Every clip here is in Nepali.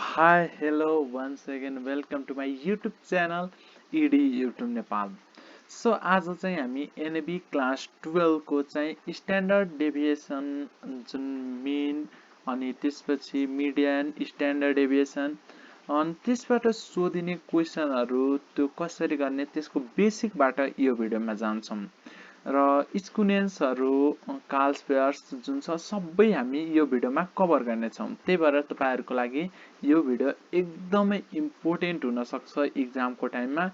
Hi, hello, once again, welcome to my YouTube channel, ED YouTube Nepal. So आज चाहिँ हामी एनएबी क्लास 12 को चाहिँ स्ट्यान्डर्ड डेभिएसन जुन मिन अनि त्यसपछि मिडियन स्ट्यान्डर्ड डेभिएसन अनि त्यसबाट सोधिने क्वेशनहरू त्यो कसरी गर्ने त्यसको बेसिकबाट यो भिडियोमा जान्छौँ र स्कुनेन्सहरू काल्स पेयर्स जुन छ सबै हामी यो भिडियोमा कभर गर्नेछौँ। त्यही भएर तपाईहरुको लागि यो भिडियो एकदमै इम्पोर्टेन्ट हुन सक्छ एक्जामको टाइममा।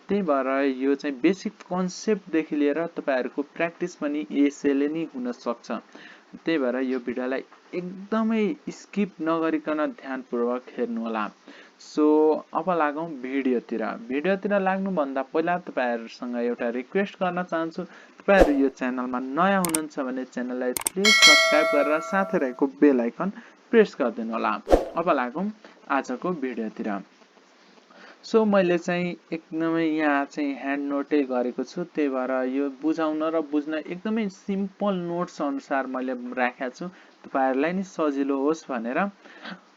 त्यही भएर यो चाहिँ बेसिक कन्सेप्टदेखि लिएर तपाईहरुको प्र्याक्टिस पनि यसैले नै हुन सक्छ। त्यही भएर यो भिडियोलाई एकदमै स्किप नगरिकन ध्यानपूर्वक हेर्नु होला। सो अब लागौं भिडियोतिर लाग्नुभन्दा पहिला तपाईहरुसँग एउटा रिक्वेस्ट गर्न चाहन्छु। तपाईहरु यो च्यानलमा नयाँ हुनुहुन्छ भने च्यानललाई प्लिज सब्स्क्राइब गरेर साथै रहेको बेल आइकन प्रेस गरिदिनु होला। अब लागौं आजको भिडियोतिर। सो मैले चाहिँ एकदमै यहाँ चाहिँ ह्यान्ड नोटै गरेको छु। त्यही भएर यो बुझाउन र बुझ्न एकदमै सिम्पल नोट्स अनुसार मैले राखेको छु तपाईहरुलाई नि सजिलो होस् भनेर।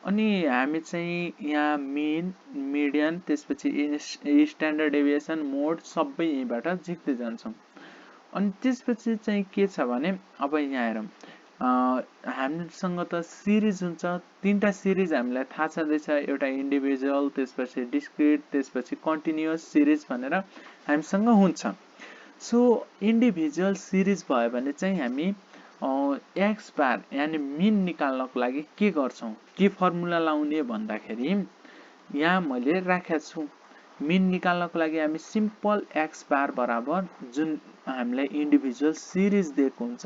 अनि हामी चाहिँ यहाँ मिन, मिडियन, त्यसपछि स्ट्यान्डर्ड डेभिएसन, मोड सबै यहीँबाट झिक्दै जान्छौँ। अनि त्यसपछि चाहिँ के छ भने अब यहाँ हेरौँ हामीसँग त सिरिज हुन्छ, तीनटा सिरिज हामीलाई थाहा छँदैछ, एउटा इन्डिभिजुअल, त्यसपछि डिस्क्रिट, त्यसपछि कन्टिन्युअस सिरिज भनेर हामीसँग हुन्छ। सो इन्डिभिजुअल सिरिज भयो भने चाहिँ हामी एक्स बार यानी मिन निकाल्नको लागि के गर्छौं, के फर्मुला लाउने भन्दाखेरि यहाँ मैले राखेको छु। मिन निकाल्नको लागि हामी सिम्पल एक्स बार बराबर जुन हामीलाई इन्डिभिजुअल सिरिज दिएको हुन्छ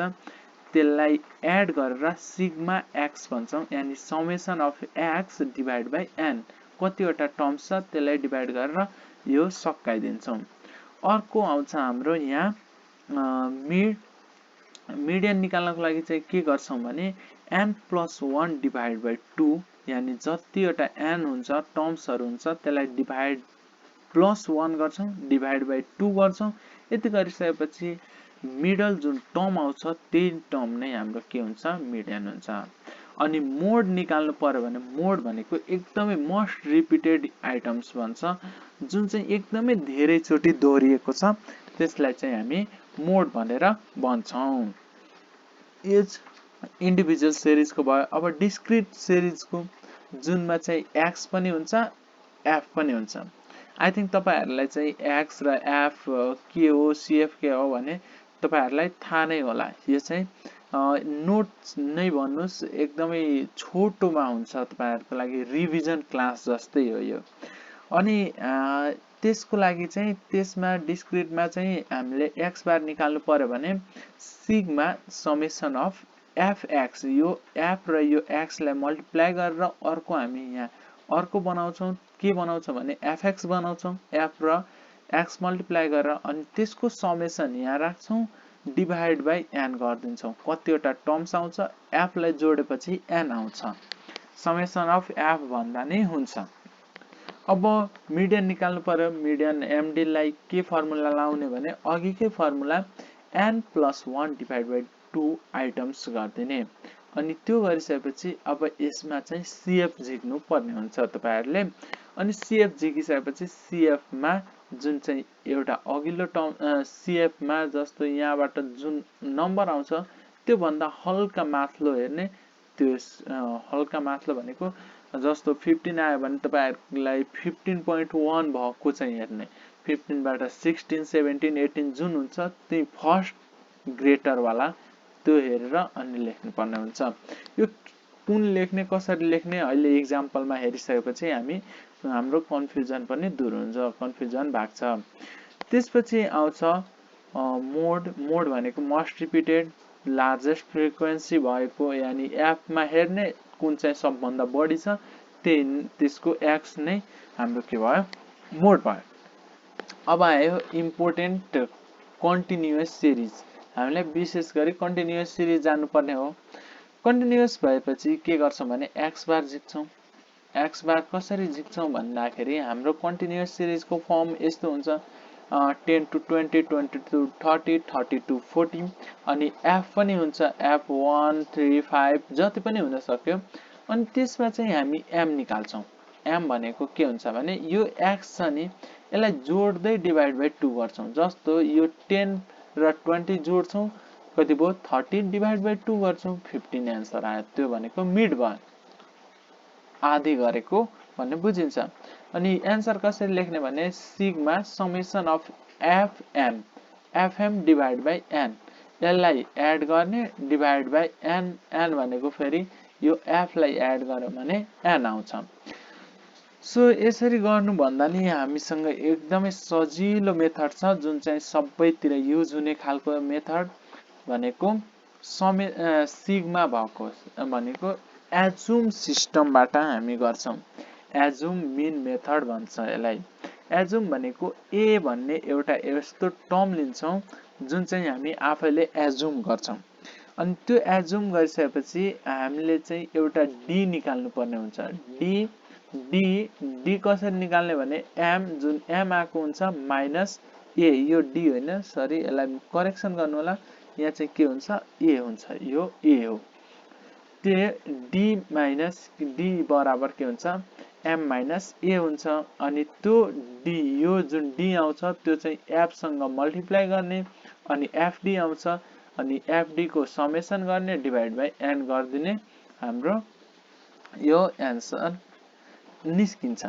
त्यसलाई एड गरेर सिग्मा एक्स भन्छौं, यानी summation of x divide by n. कतिवटा टर्म्स छ त्यसलाई डिभाइड गरेर यो सकाइदिन्छौं। अर्को आउँछ हाम्रो यहाँ मिडियन निकाल्नको लागि चाहिँ के गर्छौं भने n + 1 डिभाइड बाइ 2, यानी जतिवटा n हुन्छ टर्म्सहरु हुन्छ त्यसलाई डिभाइड +1 गर्छौं, डिभाइड बाइ 2 गर्छौं। यति गरिसकेपछि मिडल जुन टर्म आउँछ त्यही टर्म नै हाम्रो के हुन्छ, मिडियन हुन्छ। अनि मोड निकाल्नु पर्यो भने मोड भनेको एकदमै मोस्ट रिपिटेड आइटम्स भन्छ, जुन चाहिँ एकदमै धेरै चोटी दोहोरिएको छ त्यसलाई चाहिँ हामी मोड भनेर भन्छौं। एज इन्डिभिजुअल सिरिजको भयो। अब डिस्क्रिट सिरिजको जुनमा चाहिँ एक्स पनि हुन्छ, एफ पनि हुन्छ। आई थिंक तपाईहरुलाई चाहिँ एक्स र एफ के हो, सीएफ के हो भने तपाईहरुलाई थाहा नै होला। यो चाहिँ नोट नै भन्नुस्, एकदमै छोटोमा हुन्छ तपाईहरुको लागि, रिभिजन क्लास जस्तै हो यो। अनि त्यसको लागि चाहिँ त्यसमा डिस्क्रिटमा चाहिँ हामीले एक्स बार निकाल्नु पर्यो भने sigma summation of F x, यो एफ र यो एक्स लाई मल्टिप्लाई गरेर अर्को हामी यहाँ अर्को बनाउँछौं। के बनाउँछौं भने एफएक्स बनाउँछौं, एफ र एक्स मल्टिप्लाई गरेर अनि त्यसको समेसन यहाँ राख्छौं, डिभाइड बाइ एन गरिदिन्छौं। कतिवटा टर्म्स आउँछ एफ लाई जोडेपछि एन आउँछ, समेसन अफ एफ भन्दा नै हुन्छ। अब मिडियन निकाल्नु पर्यो। मिडियन एमडी लाई के फर्मुला लाउने भने अघिकै formula n + 1 divide by 2 items गर्दिने। अनि त्यो गरिसकेपछि अब यसमा चाहिँ सीएफ झिक्नु पर्ने हुन्छ तपाईहरुले। अनि सीएफ झिकिसकेपछि सीएफ मा जुन चाहिँ एउटा अघिल्लो टर्म सीएफ मा जस्तो यहाँबाट जुन नम्बर आउँछ त्यो भन्दा हल्का माथिल्लो हेर्ने। त्यो हल्का माथिल्लो भनेको जस्तो 15 आयो भने तपाईहरुलाई 15.1 भएको चाहिँ हेर्ने। 15 बाट 16, 17, 18 जुन हुन्छ त्यही फर्स्ट ग्रेटर वाला त्यो हेरेर अनि लेख्नु पर्ने हुन्छ। यो कुन लेख्ने, कसरी लेख्ने अहिले एक्जाम्पलमा हेरिसकेपछि हाम्रो कन्फ्युजन पनि दूर हुन्छ, कन्फ्युजन भाग्छ। त्यसपछि आउँछ मोड। मोड भनेको मोस्ट रिपिटेड लार्जेस्ट फ्रिक्वेन्सी भएको, यानी एफ मा हेर्ने कुन चाहिँ सबभन्दा बढी छ त्यसको एक्स नै हाम्रो के भयो, मोड भयो। अब आयो इम्पोर्टेन्ट कन्टिन्युअस सिरिज। हामीलाई विशेष गरी कन्टिन्युअस सिरिज जानुपर्ने हो। कन्टिन्युअस भएपछि के गर्छौं भने एक्स बार झिक्छौं। एक्स बार कसरी झिक्छौं भन्दाखेरि हाम्रो कन्टिन्युअस सिरिजको फर्म यस्तो हुन्छ 10 to 20, 20 to 30, 30 to 40। अनि एफ पनि हुन्छ, एफ 1, 3, 5 जति पनि हुन सक्यो। अनि त्यसमा चाहिँ हामी m निकाल्छौं। m भनेको के हुन्छ भने यो x छ नि यसलाई जोड्दै डिभाइड बाइ 2 गर्छौं। जस्तो यो 10 र 20 जोड्छौं, कति भयो 13 डिभाइड बाइ 2 गर्छौं 15 आन्सर आयो। त्यो भनेको मिड भयो, आधी गरेको भन्ने बुझिन्छ। अनि आन्सर कसरी लेख्ने भने sigma summation of fm fm divide by n, यसलाई एड गर्ने डिभाइड बाइ n, n भनेको फेरि यो f लाई एड गर्यो भने n आउँछ। सो यसरी गर्नु भन्दा नि हामीसँग एकदमै सजिलो मेथड छ जुन चाहिँ सबैतिर युज हुने खालको मेथड भनेको सिग्मा भएको भनेको एजुम सिस्टमबाट हामी गर्छौं। एजुम मिन मेथड भन्छ यसलाई। एजुम भनेको ए भन्ने एउटा यस्तो टर्म लिन्छौं जुन चाहिँ हामी आफैले एजुम गर्छौं। अनि त्यो एजुम गरिसकेपछि हामीले चाहिँ एउटा डी निकाल्नु पर्ने हुन्छ। डी कसरी निकाल्ने भने एम जुन एम आएको हुन्छ माइनस ए, यो डी होइन सरी यसलाई करेक्सन गर्नु होला, यहाँ चाहिँ के हुन्छ ए हुन्छ, यो ए हो। त्यो डी माइनस डी बराबर के हुन्छ एम माइनस ए हुन्छ। अनि त्यो डी यो जुन डी आउँछ त्यो चाहिँ एफ सँग मल्टिप्लाई गर्ने अनि एफडी आउँछ अनि एफडी को समेसन गर्ने डिभाइड बाइ एन गरिदिने, हाम्रो यो आन्सर निस्किन्छ।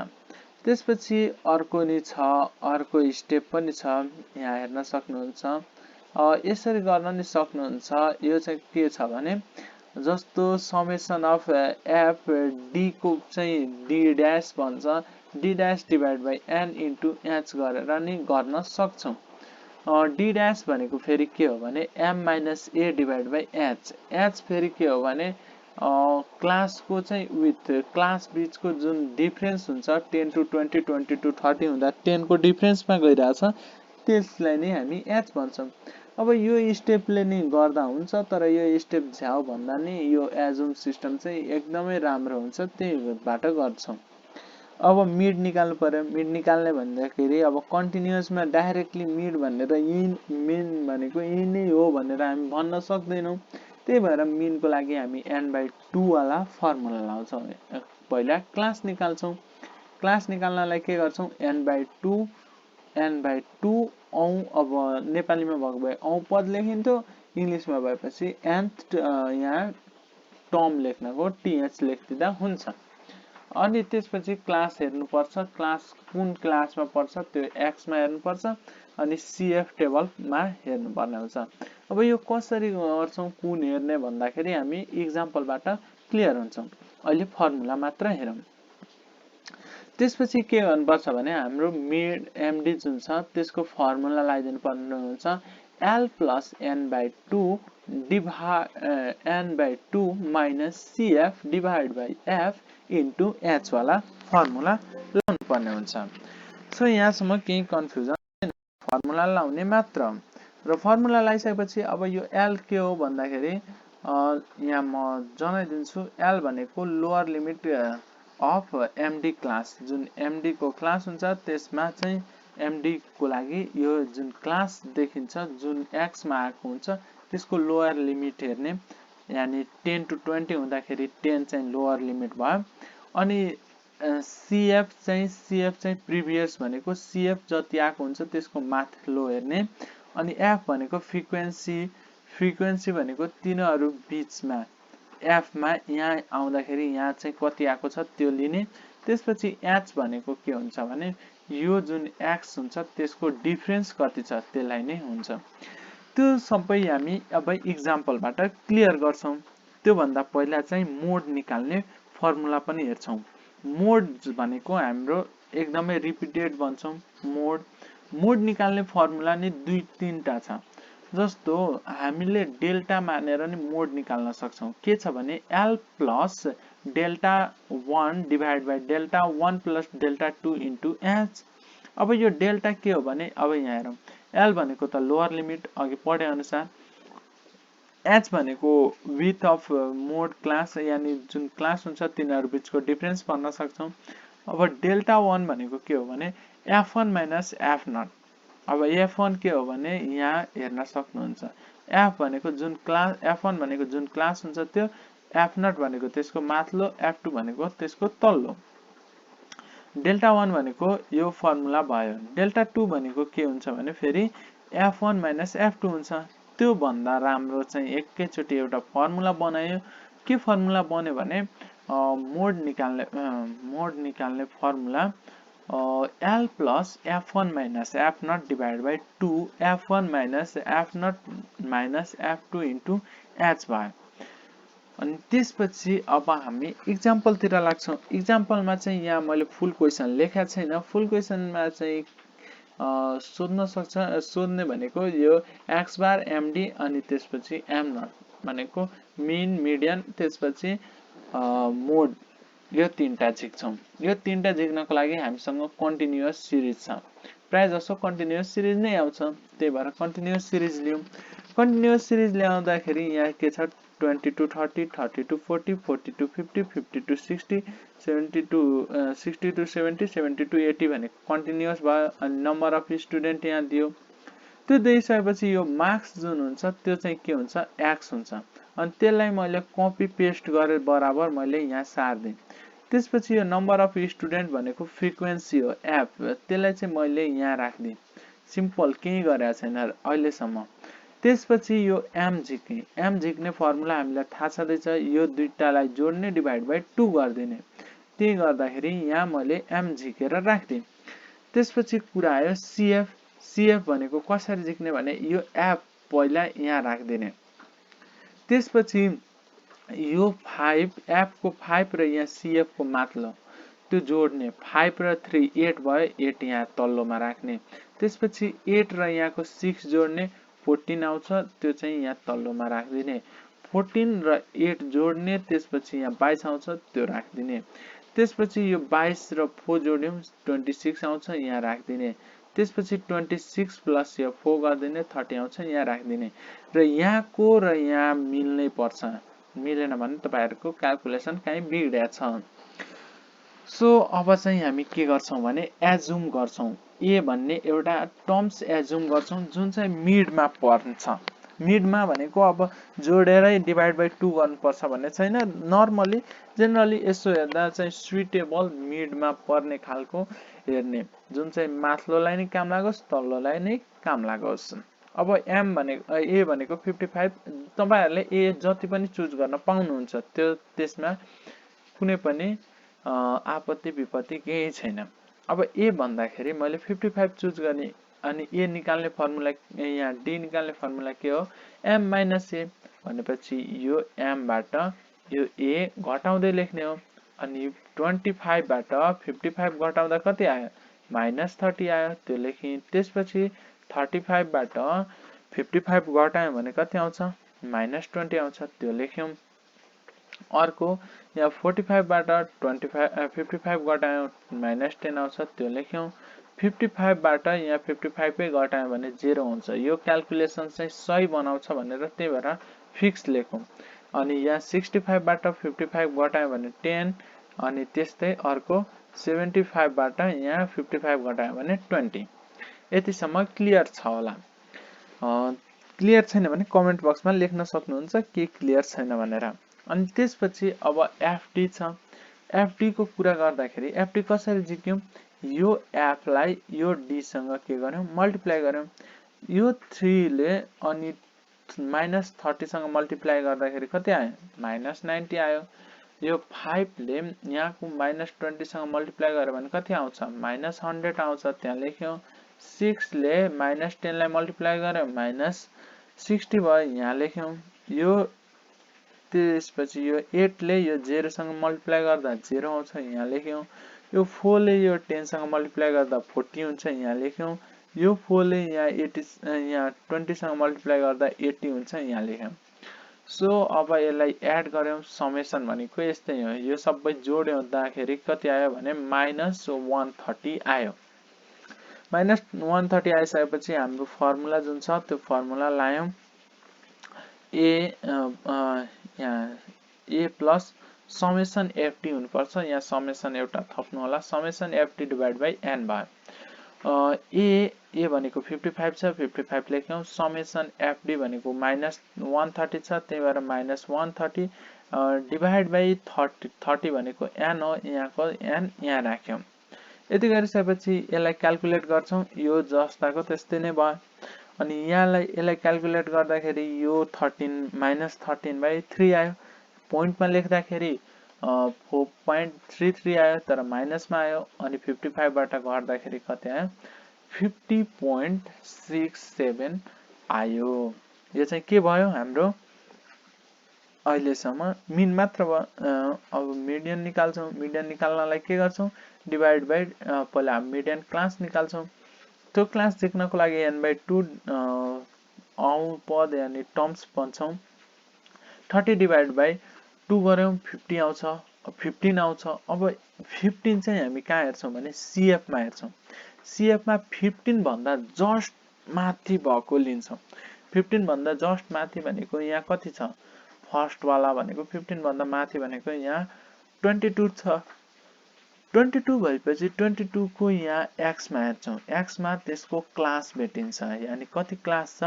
त्यसपछि अर्को नि छ, अर्को स्टेप पनि छ, यहाँ हेर्न सक्नुहुन्छ। यसरी गर्न नि सक्नुहुन्छ। यो चाहिँ के छ भने जस्तो समेसन अफ एफ डी को चाहिँ डी ड्याश भन्छ, D dash divide by N into H गरेर नि गर्न सक्छौं। डी ड्याश भनेको फेरि के हो भने M minus A divide by H, H फेरि के हो भने क्लासको चाहिँ विथ क्लास बीचको जुन डिफरेन्स हुन्छ 10 to 20 20 to 30 हुँदा 10 को डिफरेन्समा गइरहेछ, त्यसलाई नै हामी एच भन्छौं। अब यो स्टेपले नि गर्दा हुन्छ, तर यो स्टेप झ्याउ भन्दा नि यो एजुम सिस्टम चाहिँ एकदमै राम्रो हुन्छ, त्यहीबाट गर्छौं। अब मिड निकाल्नु पर्यो। मिड निकाल्ने भन्दाखेरि अब कन्टिन्युअसमा डाइरेक्टली मिड भनेर यही मिन भनेको यही नै हो भनेर हामी भन्न सक्दैनौं। त्यही भएर मिनको लागि हामी n/2 वाला फर्मुला लाउँछौं। पहिला क्लास निकाल्छौं। क्लास निकाल्नलाई के गर्छौं n/2 औ अब नेपालीमा भएको भए औ पद लेखिन्थ्यो, इंग्लिशमा भएपछि nth यहाँ टर्म लेख्नको th लेख्दिदा हुन्छ। अनि त्यसपछि क्लास हेर्नुपर्छ, क्लास कुन क्लासमा पर्छ त्यो x मा हेर्नुपर्छ अनि cf टेबलमा हेर्नुपर्ने हुन्छ। अब यो कसरी गर्छौं कुन हेर्ने भन्दाखेरि हामी एक्जाम्पलबाट क्लियर हुन्छौं। अहिले फर्मुला मात्र हेरौं। त्यसपछि के गर्नुपर्छ भने हाम्रो मिड एमडी जुन छ त्यसको फर्मुला लगाइदिनु पर्ने हुन्छ l plus n/2 n/2 minus cf divided by f into h वाला फर्मुला लाउनु पर्ने हुन्छ। सो यहाँसम्म केही कन्फ्युजन छैन, फर्मुला लाउने मात्र। र फर्मुला लगाइसकेपछि अब यो l के हो भन्दाखेरि यहाँ म जनाइदिन्छु, l भनेको lower limit of MD class, जुन एमडी को क्लास हुन्छ त्यसमा चाहिँ एमडी को लागि यो जुन क्लास देखिन्छ जुन x मा आएको हुन्छ त्यसको लोअर लिमिट हेर्ने, यानी 10 to 20 हुँदाखेरि 10 चाहिँ लोअर लिमिट भयो। अनि cf चाहिँ प्रिभियस भनेको cf जति आएको हुन्छ त्यसको माथिल्लो हेर्ने। अनि f भनेको फ्रिक्वेन्सी भनेको तिनीहरु बीचमा f मा यहाँ आउँदाखेरि यहाँ चाहिँ कति आएको छ त्यो लिने। त्यसपछि h भनेको के हुन्छ भने यो जुन x हुन्छ त्यसको डिफरेन्स कति छ त्यसलाई नै हुन्छ। त्यो सबै हामी अब एक्जाम्पलबाट क्लियर गर्छौं। त्यो भन्दा पहिला चाहिँ मोड निकाल्ने फर्मुला पनि हेर्छौं। मोड भनेको हाम्रो एकदमै रिपिटेड भन्छौं। मोड निकाल्ने फर्मुला नि 2-3 टा छ। जस्तो हामीले डेल्टा मानेर नि मोड निकाल्न सक्छौं। के छ भने l plus delta 1 divide by delta 1 plus delta 2 into h। अब यो डेल्टा के हो भने अब यहाँ हेरौं, l भनेको त लोअर लिमिट अघि पढे अनुसार, h भनेको विथ अफ मोड क्लास यानी जुन क्लास हुन्छ तिनीहरु बीचको डिफरेन्स भन्न सक्छौं। अब डेल्टा 1 भनेको के हो भने f1 माइनस f0। अब f1 के हो भने यहाँ हेर्न सक्नुहुन्छ, f भनेको जुन क्लास f1 भनेको जुन क्लास हुन्छ त्यो f0 भनेको त्यसको माथिल्लो, f2 भनेको त्यसको तल्लो। डेल्टा 1 भनेको यो फर्मुला भयो। डेल्टा 2 भनेको के हुन्छ भने फेरि f1 माइनस f2 हुन्छ। त्यो भन्दा राम्रो चाहिँ एकैचोटि एउटा फर्मुला बनायो। के फर्मुला बन्यो भने मोड निकाल्ने formula L plus f1 minus f0 divide by 2 f1 minus f0 minus f2 into h भयो। अनि त्यसपछि अब हामी इक्जाम्पलतिर लाग्छौँ। इक्जाम्पलमा चाहिँ यहाँ मैले फुल क्वेसन लेखेको छैन। फुल क्वेसनमा चाहिँ सोध्ने भनेको यो x बार md अनि त्यसपछि m0 भनेको मिन, मिडियन, त्यसपछि मोड, यो तीनटा झिक्छौँ। यो तीनटा झिक्नको लागि हामीसँग कन्टिन्युअस सिरिज छ। प्राय जसो कन्टिन्युअस सिरिज नै आउँछ, त्यही भएर कन्टिन्युअस सिरिज लियौँ। कन्टिन्युअस सिरिज ल्याउँदाखेरि यहाँ के छ 20 to 30, 30 to 40, 40 to 50, 50 to 60, 60 to 70, 70 to 80 भने कन्टिन्युअस भयो। अनि नम्बर अफ स्टुडेन्ट यहाँ दियो। त्यो दिइसकेपछि यो मार्क्स जुन हुन्छ त्यो चाहिँ के हुन्छ x हुन्छ। अनि त्यसलाई मैले कपी पेस्ट गरेर बराबर मैले यहाँ सार्दिएँ। त्यसपछि यो नम्बर अफ स्टुडेन्ट भनेको फ्रिक्वेन्सी हो f, त्यसलाई चाहिँ मैले यहाँ राख्दिएँ। सिम्पल, केही गरेको छैन अहिलेसम्म। त्यसपछि यो m झिक्ने, m झिक्ने फर्मुला हामीलाई थाहा छँदैछ। यो दुईटालाई जोड्ने डिभाइड बाई 2 गरिदिने। त्यही गर्दाखेरि यहाँ मैले m झिकेर राख्दिएँ। त्यसपछि कुरा आयो cf। cf भनेको कसरी झिक्ने भने यो f पहिला यहाँ राखिदिने। त्यसपछि यो 5 f को 5 र यहाँ cf को माथिल्लो त्यो जोड्ने। 5 र 3 8 भयो, 8 यहाँ तल्लोमा राख्ने। त्यसपछि 8 र यहाँको 6 जोड्ने 14 आउँछ, त्यो चाहिँ यहाँ तल्लोमा राखिदिने। 14 र 8 जोड्ने, त्यसपछि यहाँ 22 आउँछ, त्यो राखिदिने। त्यसपछि यो 22 र 4 जोड्यौँ 26 आउँछ, यहाँ राखिदिने। त्यसपछि 26 प्लस यो 4 गरिदिने 30 आउँछ, यहाँ राखिदिने। र यहाँको र यहाँ मिल्नै पर्छ, मिलेन भने तपाईहरुको क्याल्कुलेसन कहीँ बिग्रेको छ। सो अब चाहिँ हामी के गर्छौं भने एजुम गर्छौं। ए भन्ने एउटा टर्म्स एजुम गर्छौं जुन चाहिँ मिडमा पर्छ। मिडमा भनेको अब जोडेरै डिभाइड बाइ 2 गर्नुपर्छ भन्ने छैन। नर्मली जेनरली यसो हेर्दा चाहिँ सुइटेबल मिडमा पर्ने खालको हेर्ने, जुन चाहिँ माथिल्लोलाई नै काम लागोस्, तल्लोलाई नै काम लागोस्। अब एम भनेको ए भनेको 55, तपाईहरुले ए जति पनि चुज गर्न पाउनुहुन्छ, त्यो त्यसमा कुनै पनि आपत्ति विपत्ति केही छैन। अब ए भन्दाखेरि मैले 55 चुज गर्ने। अनि ए निकाल्ने फर्मुला, यहाँ डी निकाल्ने फर्मुला के हो m माइनस ए भनेपछि यो m बाट यो a घटाउँदै लेख्ने हो। अनि 25 बाट 55 घटाउँदा कति आयो -30 आयो, त्यो लेखेँ। त्यसपछि 35 बाट 55 घटायो भने कति आउँछ -20 आउँछ, त्यो लेख्यौं। अर्को यहाँ 45 बाट 55 घटायो -10 आउँछ, त्यो लेख्यौं। 55 बाट यहाँ 55 घटायो भने 0 हुन्छ। यो क्याल्कुलेसन चाहिँ सही बनाउँछ भनेर त्यही भएर फिक्स लेखौं। अनि यहाँ 65 बाट 55 घटायो भने 10, अनि त्यस्तै अर्को 75 बाट यहाँ 55 घटायो भने 20। यतिसम्म क्लियर छ होला। क्लियर छैन भने कमेन्ट बक्समा लेख्न सक्नुहुन्छ के क्लियर छैन भनेर। अनि त्यसपछि अब एफडी छ। एफडी को कुरा गर्दाखेरि एफडी कसरी झिक्यौं, यो एफ लाई यो डी सँग के गर्यौं मल्टिप्लाई गर्यौं। यो 3 ले अनि -30 सँग मल्टिप्लाई गर्दाखेरि कति आयो -90 आयो। यो 5 ले यहाँको -20 सँग मल्टिप्लाई गर्यो भने कति आउँछ -100 आउँछ, त्यहाँ लेख्यौं। 6 ले -10 लाई मल्टिप्लाई गर्यो -60 भयो, यहाँ लेख्यौं। यो त्यसपछि यो 8 ले यो 0 सँग मल्टिप्लाई गर्दा 0 आउँछ, यहाँ लेख्यौं। यो 4 ले यो 10 सँग मल्टिप्लाई गर्दा 40 हुन्छ, यहाँ लेख्यौं। यो 4 ले यहाँ 20 सँग मल्टिप्लाई गर्दा 80 हुन्छ, यहाँ लेख्यौं। सो अब यसलाई एड गर्यौं। समेसन भनेको यस्तै हो। यो सबै जोड्दाखेरि कति आयो भने -130 आयो। -130 आइसकेपछि हाम्रो फर्मुला जुन छ त्यो फर्मुला लायौं। यहाँ a प्लस समेसन एफडी हुनुपर्छ। यहाँ समेसन एउटा थप्नु होला, summation FD divide by n भयो। ए भनेको 55 छ, 55 लेख्यौं। समेसन एफडी भनेको -130 छ, त्यही भएर -130 डिभाइड बाई 30 भनेको n हो, यहाँको n यहाँ राख्यौं। यति गरिसकेपछि यसलाई क्याल्कुलेट गर्छौं, यो जस्ताको त्यस्तै नै भयो। अनि यसलाई क्याल्कुलेट गर्दाखेरि यो 13 - 13/3 आयो। पोइन्टमा लेख्दाखेरि 4.33 आयो, तर माइनसमा आयो। अनि 55 बाट घट्दाखेरि कति आयो? 50.67 आयो। यो चाहिँ के भयो हाम्रो? अहिलेसम्म मिन मात्र भयो। अब मिडियन निकाल्छौं। मिडियन निकाल्नलाई के गर्छौं? डिभाइड बाइ पहिला हामी मिडियन क्लास निकाल्छौं। त्यो क्लास देख्नको लागि n/2 पद यानी टर्म्स भन्छौं। 30 डिभाइड बाइ 2 गर्यौं 50 आउँछ, 15 आउँछ। अब 15 चाहिँ हामी कहाँ हेर्छौं भने CF मा हेर्छौं। CF मा 15 भन्दा जस्ट माथि भएको लिन्छौं। 15 भन्दा जस्ट माथि भनेको यहाँ कति छ? फर्स्ट वाला भनेको 15 भन्दा माथि भनेको यहाँ 22 छ। 22 भएपछि 22 को यहाँ x मा हेर्छौं। x मा त्यसको क्लास भेटिन्छ, यानी कति क्लास छ?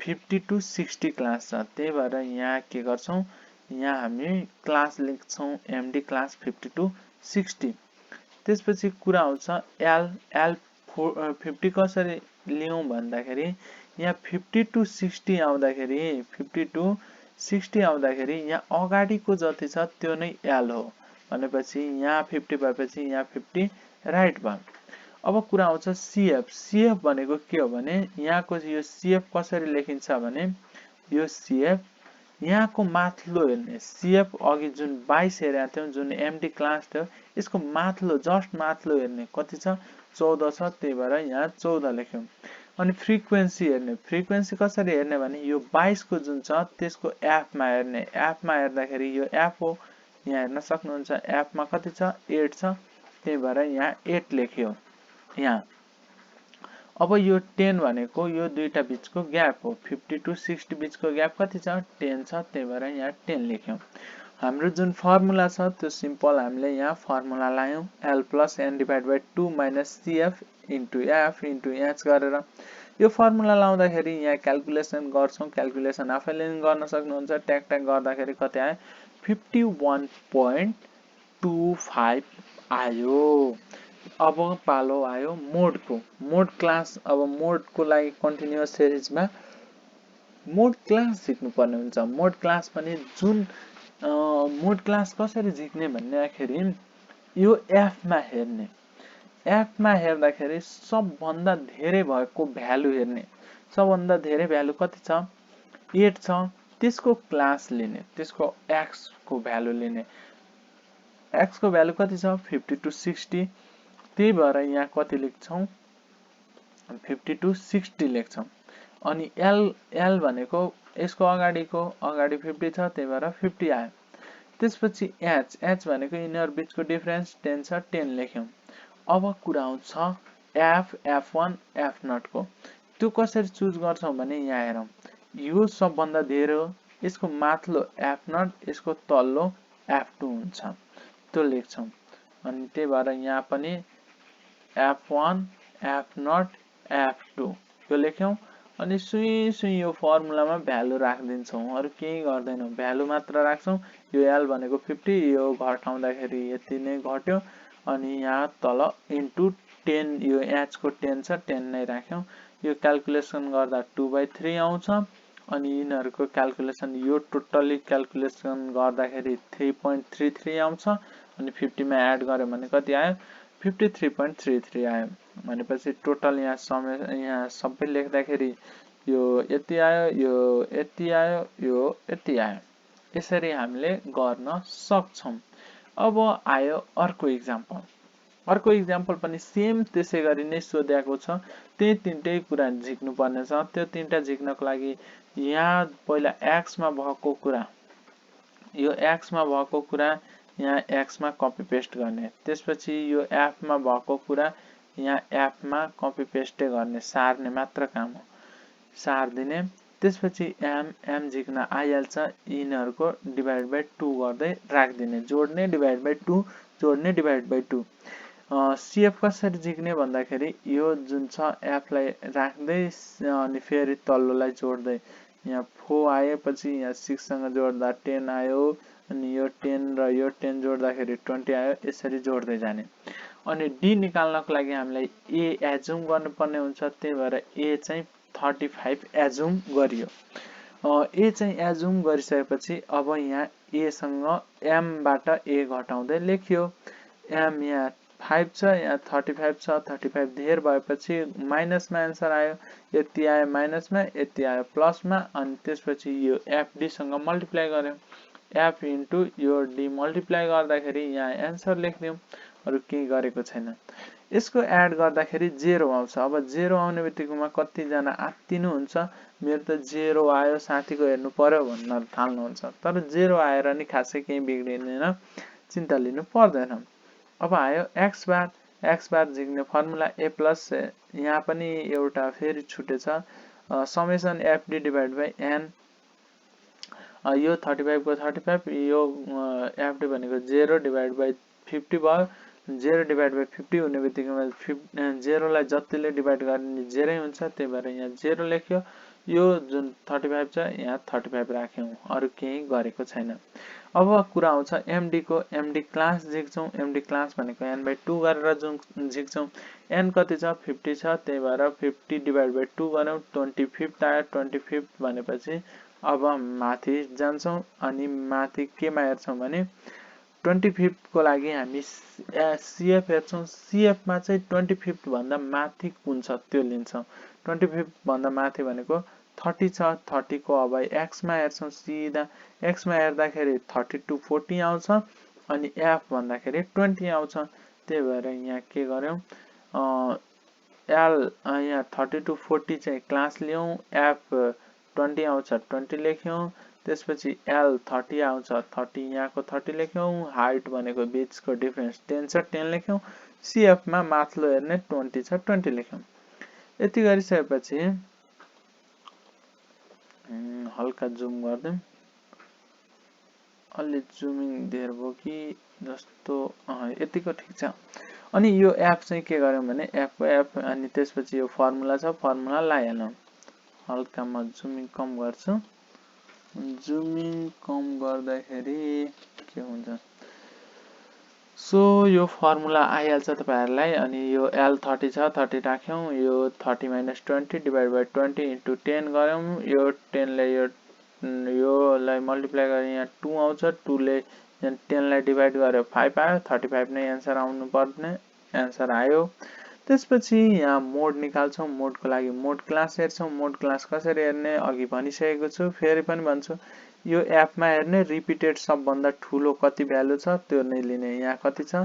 50 to 60 क्लास छ। त्यही भएर यहाँ के गर्छौं? यहाँ हामी क्लास लेख्छौं MD क्लास 50 to 60। त्यसपछि कुरा आउँछ L 50 कसरी लियौं भन्दाखेरि यहाँ 50 to 60 आउँदाखेरि 50 to 60 आउँदाखेरि यहाँ अगाडिको जति छ त्यो नै L हो भनेपछि यहाँ 50 भएपछि यहाँ 50 राइट भयो। अब कुरा आउँछ CF। CF भनेको के हो भने यहाँको यो CF कसरी लेखिन्छ भने यो CF यहाँको माथिल्लो हेर्ने। CF अघि जुन 22 हेरेका थियौं, जुन MD क्लास थियो, यसको माथिल्लो जस्ट माथिल्लो हेर्ने कति छ? 14 छ। त्यही भएर यहाँ 14 लेख्यौं। अनि फ्रिक्वेन्सी हेर्ने। फ्रिक्वेन्सी कसरी हेर्ने भने यो 22 को जुन छ त्यसको F मा हेर्ने। F मा हेर्दाखेरि यो F हो, यहाँ हेर्न सक्नुहुन्छ। F मा कति छ? 8 छ। त्यही भएर यहाँ 8 लेख्यो यहाँ। अब यो 10 भनेको यो दुईटा बीचको ग्याप हो। 50 to 60 बीचको ग्याप कति छ? 10 छ। त्यही भएर यहाँ 10 लेख्यौं। हाम्रो जुन फर्मुला छ त्यो सिम्पल हामीले यहाँ formula लायौं L + n / 2 - CF * F * H गरेर। यो फर्मुला लाउँदाखेरि यहाँ क्याल्कुलेसन गर्छौं। क्याल्कुलेसन आफैले पनि गर्न सक्नुहुन्छ। ट्याक ट्याक गर्दाखेरि कति आयो? 51.25 आयो। अब पालो आयो मोडको। मोड क्लास। अब मोडको लागि कन्टिन्युअस सिरिजमा मोड क्लास झिक्नु पर्ने हुन्छ। मोड क्लास पनि जुन मोड क्लास कसरी झिक्ने भन्दाखेरि यो F मा हेर्ने। F मा हेर्दाखेरि सबभन्दा धेरै भएको भ्यालु हेर्ने। सबभन्दा धेरै भ्यालु कति छ? 8 छ। त्यसको क्लास लिने, त्यसको x को भ्यालु लिने। x को भ्यालु कति छ? 50 to 60। त्यही भएर यहाँ कति लेख्छौं? 50 to 60 लेख्छौं। अनि L भनेको यसको अगाडिको 50 छ, त्यही भएर 50 आयो। त्यसपछि H भनेको यिनीहरु बीचको डिफरेन्स 10 छ, 10 लेख्यौं। अब कुरा आउँछ F1 F0 को। त्यो कसरी चुज गर्छौं भने यहाँ हेरौं। यो सबभन्दा धेरै हो, यसको माथिल्लो F0, यसको तल्लो F2 हुन्छ। त्यो लेख्छौं। अनि त्यही भएर यहाँ पनि F1 F0 F2 यो लेख्यौं। अनि सुई यो फर्मुलामा भ्यालु राख्दिन्छौं, अरु केही गर्दैनौं, भ्यालु मात्र राख्छौं। यो L भनेको 50, यो घटाउँदाखेरि यति नै घट्यो। अनि यहाँ तल इन्टु 10, यो H को 10 छ, 10 नै राख्यौं। यो क्याल्कुलेसन गर्दा 2/3 आउँछ। अनि यिनीहरुको क्याल्कुलेसन यो टोटली क्याल्कुलेसन गर्दाखेरि 3.33 आउँछ। अनि 50 मा एड गर्यो भने कति आयो? 53.33 आयो। भनेपछि टोटल यहाँ सबै लेख्दाखेरि यो यति आयो, यो यति आयो, यो यति आयो। यसरी हामीले गर्न सक्छौं। अब आयो अर्को एक्जाम्पल। अर्को एक्जाम्पल पनि सेम त्यसै गरी नै सोधेको छ। त्यही तीनटै कुरा झिक्नु पर्ने छ। त्यो तीनटा झिक्नको लागि यहाँ पहिला x मा भएको कुरा, यो x मा भएको कुरा यहाँ x मा कपी पेस्ट गर्ने। त्यसपछि यो f मा भएको कुरा यहाँ f मा कपी पेस्ट गर्ने, सार्ने मात्र काम हो, सार्दिने। त्यसपछि m झिक्न आइहाल्छ। यिनीहरुको डिभाइड बाइ 2 गर्दै राख्दिने, जोड्ने डिभाइड बाइ 2, जोड्ने डिभाइड बाइ 2। CF कसरी झिक्ने भन्दाखेरि यो जुन छ f लाई राख्दै अनि फेरि तल्लोलाई जोड्दै यहाँ 4 आएपछि यहाँ 6 सँग जोड्दा 10 आयो। अनि यो 10 र यो 10 जोड्दाखेरि 20 आयो। यसरी जोड्दै जाने। अनि डी निकाल्नको लागि हामीलाई ए एज्युम गर्नुपर्ने हुन्छ, त्यही भएर ए चाहिँ 35 एज्युम गरियो। ए चाहिँ एज्युम गरिसकेपछि अब यहाँ ए सँग एम बाट ए घटाउँदै लेखियो। एम यहाँ 5 छ, यहाँ 35 छ, 35 धेर भएपछि माइनसमा एन्सर आयो। यति आयो माइनसमा, यति आयो प्लसमा, अनि त्यसपछि यो एफडी सँग मल्टिप्लाई गर्यो। एफ इन्टु यो डी मल्टिप्लाई गर्दाखेरि यहाँ एन्सर लेख्दियौँ, अरु केही गरेको छैन। यसको एड गर्दाखेरि 0 आउँछ। अब 0 आउने बित्तिकैमा कतिजना आत्तिनुहुन्छ, मेरो त 0 आयो, साथीको हेर्नु पर्यो भन्न थाल्नुहुन्छ। तर 0 आएर नि खासै केही बिग्रिँदैन, चिन्ता लिनु पर्दैन। अब आयो एक्स बार झिक्ने फर्मुला ए प्लस, यहाँ पनि एउटा फेरि छुटेछ, summation FD divide by N. यो 35 को 35, यो एफडी भनेको 0 डिभाइड बाई 50 भयो। 0 डिभाइड बाई 50 हुने बित्तिकैमा 0 लाई जतिले डिभाइड गर्ने 0 हुन्छ, त्यही भएर यहाँ 0 लेख्यो। यो जुन 35 छ यहाँ 35 राख्यौं, अरु केही गरेको छैन। अब कुरा आउँछ एमडी को। एमडी क्लास झिक्छौं। एमडी क्लास भनेको n/2 गरेर जुन झिक्छौं। n कति छ 50 छ, त्यही भएर 50 डिभाइड बाई 2 गर्यौं, 25 आयो। 25 भनेपछि अब माथि जान्छौं, अनि माथि केमा हेर्छौं भने 25 को लागि हामी सीएफ हेर्छौं। सीएफ मा चाहिँ 25 भन्दा माथि कुन छ त्यो लिन्छौं। 25 भन्दा माथि भनेको 30 छ। 30 को अब एक्स मा हेर्छौं, सिधा एक्स मा हेर्दाखेरि 30 to 40 आउँछ, अनि एफ भन्दाखेरि 20 आउँछ। त्यही भएर यहाँ के गर्यौं, एल यहाँ 30 to 40 चाहिँ क्लास लियौं, एफ 20 आउँछ 20 लेख्यौं, त्यसपछि एल 30 आउँछ 30, यहाँको 30 लेख्यौं, हाइट भनेको बीचको डिफरेन्स 10 छ 10 लेख्यौं, सीएफ मा माथिल्लो हेर्ने 20 छ 20 लेख्यौं। यति गरिसकेपछि हल्का जुम गर्दियौं, अलि जुमिङ धेर भयो कि जस्तो, यतिको ठिक छ। अनि यो एफ चाहिँ के गर्यौं भने एफ को एफ, अनि त्यसपछि यो फर्मुला छ, फर्मुला लगाइहालौं। हल्का म जुमिङ कम गर्छु। जुमिङ कम गर्दाखेरि के हुन्छ, सो यो फर्मुला आइहाल्छ तपाईहरुलाई। अनि यो एल 30 छ, 30 राख्यौं, यो 30 - 20 डिभाइड बाइ 20 इन्टु 10 गर्यौं। यो 10 ले यो लाई मल्टिप्लाई गरे यहाँ 2 आउँछ, 2 ले 10 लाई डिभाइड गर्यो 5 आयो। 35 नै एन्सर आउनु पर्ने, एन्सर आयो। त्यसपछि यहाँ मोड निकाल्छौं। मोडको लागि मोड क्लास हेर्छौं। मोड क्लास कसरी हेर्ने अघि भनिसकेको छु, फेरि पनि भन्छु। यो एफ मा हेर्ने रिपिटेड सबभन्दा ठूलो कति भ्यालु छ त्यो नै लिने। यहाँ कति छ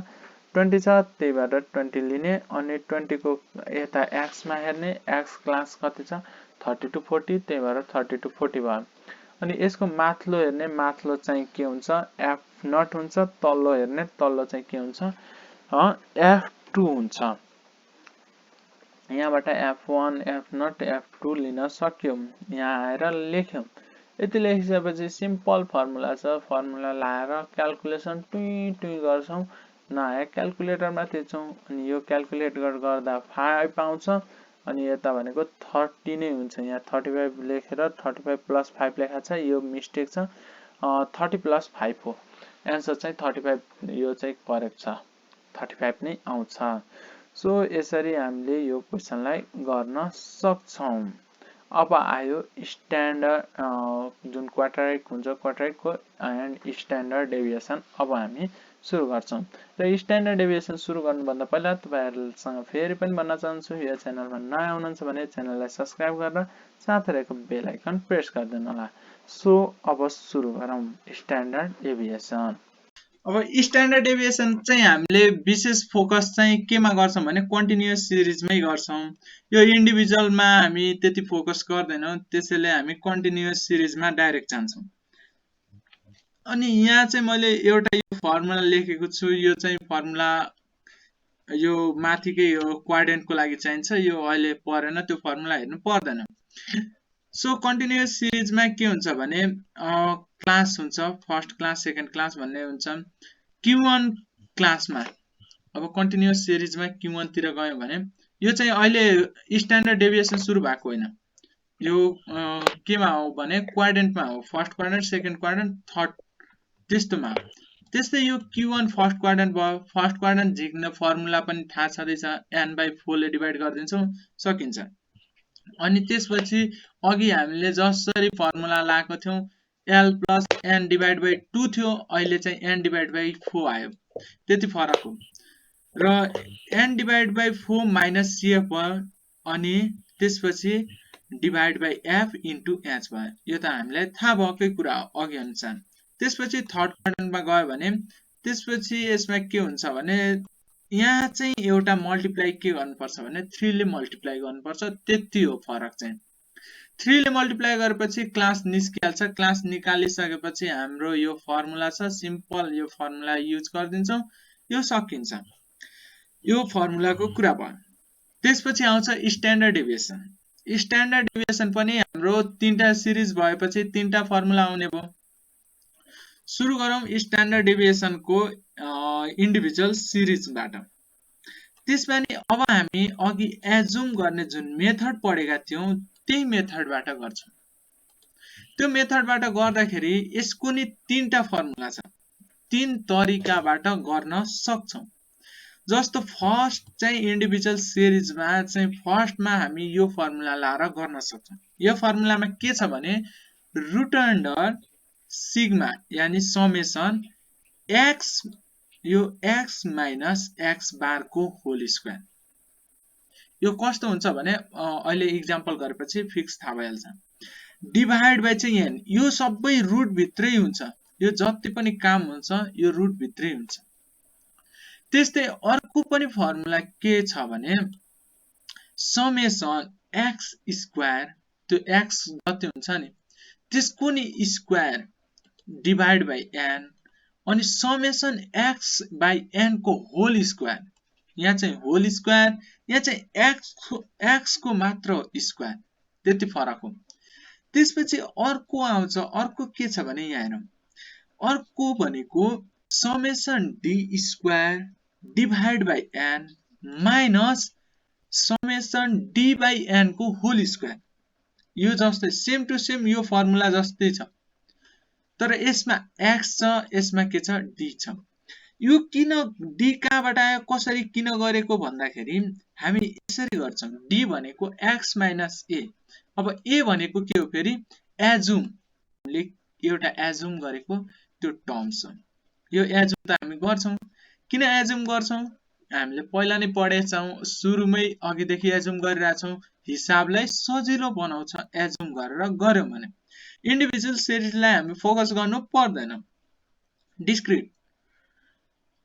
20 छ, त्यही भएर 20 लिने। अनि 20 को यता एक्स मा हेर्ने, एक्स क्लास कति छ 30 to 40, त्यही भएर 30 to 40 भयो। अनि यसको माथिल्लो हेर्ने, माथिल्लो चाहिँ के हुन्छ एफ नट हुन्छ। तल्लो हेर्ने, तल्लो चाहिँ के हुन्छ F2 हुन्छ। यहाँबाट F1 F नट F2 लिन सक्यौं। यहाँ आएर लेख्यौं। यति लेखिसकेपछि सिम्पल फर्मुला छ, फर्मुला लाएर क्याल्कुलेसन टुई टुई गर्छौं, नआए क्याल्कुलेटरमा थिच्छौं। अनि यो क्याल्कुलेट गर्दा 5 आउँछ, अनि यता भनेको 30 नै हुन्छ। यहाँ 35 लेखेर 35 प्लस 5 लेखा छ, यो मिस्टेक छ। 30 प्लस 5 हो, एन्सर चाहिँ 35, यो चाहिँ करेक्ट छ, 35 नै आउँछ। सो यसरी हामीले यो क्वेशनलाई गर्न सक्छौं। अब आयो स्ट्यान्डर्ड जुन क्वाड्रेटिक हुन्छ, क्वाड्रेटिकको एन्ड स्ट्यान्डर्ड डेभिएसन अब हामी सुरु गर्छौं। र स्ट्यान्डर्ड डेभिएसन सुरु गर्नुभन्दा पहिला तपाईहरुसँग फेरि पनि भन्न चाहन्छु, यो च्यानलमा नयाँ हुनुहुन्छ भने च्यानललाई सब्स्क्राइब गरेर साथै रहेको बेल आइकन प्रेस गरिदिनु होला। सो अब सुरु गरौं स्ट्यान्डर्ड डेभिएसन। अब स्ट्यान्डर्ड डेभिएसन चाहिँ हामीले विशेष फोकस चाहिँ केमा गर्छौं भने कन्टिन्युअस सिरिजमै गर्छौं। यो इन्डिभिजुअलमा हामी त्यति फोकस गर्दैनौं, त्यसैले हामी कन्टिन्युअस सिरिजमा डाइरेक्ट जान्छौं। अनि यहाँ चाहिँ मैले एउटा यो फर्मुला लेखेको छु। यो चाहिँ फर्मुला यो माथिकै यो क्वाड्रेन्टको लागि चाहिन्छ। यो अहिले परेन, त्यो फर्मुला हेर्नु पर्दैन। सो कन्टिन्युअस सिरिजमा के हुन्छ भने क्लास हुन्छ, फर्स्ट क्लास सेकेन्ड क्लास भन्ने हुन्छ। Q1 क्लासमा अब कन्टिन्युअस सिरिजमा Q1 तिर गयौं भने यो चाहिँ अहिले स्ट्यान्डर्ड डेभिएसन सुरु भएको होइन। यो केमा हो भने क्वाड्रेन्टमा हो, first quadrant, second quadrant, third त्यस्तोमा त्यस्तै यो Q1 फर्स्ट क्वाड्रन्ट भयो फर्स्ट क्वाड्रन्ट झिक्न फर्मुला पनि थाहा छँदैछ n/4 ले डिभाइड गरिदिन्छौँ सकिन्छ अनि त्यसपछि अघि हामीले जसरी फर्मुला लगाएको थियौं l + n / 2 थियो अहिले चाहिँ n / 4 आयो त्यति फरक हो र n / 4 - CF भयो अनि त्यसपछि divide by f into h भयो यो त हामीलाई थाहा भएकै कुरा हो अघि अनुसार त्यसपछि थर्ड क्वाड्रन्टमा गयो भने त्यसपछि यसमा के हुन्छ भने यहाँ चाहिँ एउटा मल्टिप्लाई के गर्नुपर्छ भने 3 ले मल्टिप्लाई गर्नुपर्छ त्यति हो फरक चाहिँ 3 ले मल्टिप्लाई गरेपछि क्लास निस्किहाल्छ क्लास निकालिसकेपछि हाम्रो यो फर्मुला छ सिम्पल यो फर्मुला युज गर्दिन्छौं यो सकिन्छ यो फर्मुलाको कुरा भयो त्यसपछि आउँछ स्ट्यान्डर्ड डेभिएसन पनि हाम्रो तीनटा सिरिज भएपछि तीनटा फर्मुला आउने भयो सुरु गरौँ स्ट्यान्डर्ड डेभिएसनको इन्डिभिजुअल सिरिजबाट त्यसमा नि अब हामी अघि एज्युम गर्ने जुन मेथड पढेका थियौं त्यही मेथडबाट गर्छौं त्यो मेथडबाट गर्दाखेरि यसको नि तीनटा फर्मुला छ तीन तरिकाबाट गर्न सक्छौं जस्तो फर्स्ट चाहिँ इन्डिभिजुअल सिरिजमा चाहिँ फर्स्टमा हामी यो फर्मुला लाएर गर्न सक्छौं यो फर्मुलामा के छ भने रुट अन्डर सिग्मा यानी समेसन x यो x माइनस x बार को होल स्क्वायर यो कस्तो हुन्छ भने अहिले एक्जाम्पल गरेपछि फिक्स थाहा भइहाल्छ डिभाइड बाइ चाहिँ n यो सबै रुट भित्रै हुन्छ यो जति पनि काम हुन्छ यो रुट भित्रै हुन्छ त्यस्तै अर्को पनि फर्मुला के छ भने समेसन x स्क्वायर त्यो x जति हुन्छ नि त्यसको नि स्क्वायर डिभाइड बाइ n अनि समेसन x बाइ n को होल स्क्वायर यहाँ चाहिँ होल स्क्वायर यहाँ चाहिँ x को मात्र स्क्वायर त्यति फरक हो त्यसपछि अर्को आउँछ अर्को के छ भने यहाँ हेरौं अर्को भनेको summation d square divide by n minus summation d by n को होल स्क्वायर यो जस्तै सेम टु सेम यो फर्मुला जस्तै छ तर यसमा x छ यसमा के छ d छ यो किन d कहाँबाट आयो कसरी किन गरेको भन्दाखेरि हामी यसरी गर्छौं d भनेको x माइनस a अब a भनेको के हो फेरि एज्युम हामीले एउटा एज्युम गरेको त्यो टर्म्स हो यो एज्युम त हामी गर्छौं किन एज्युम गर्छौं हामीले पहिला नै पढेछौं सुरुमै अघिदेखि एज्युम गरिराछौं हिसाबलाई सजिलो बनाउँछ एज्युम गरेर गर्यौं भने इन्डिभिजुअल सिरिजलाई हामी फोकस गर्नु पर्दैन डिस्क्रिट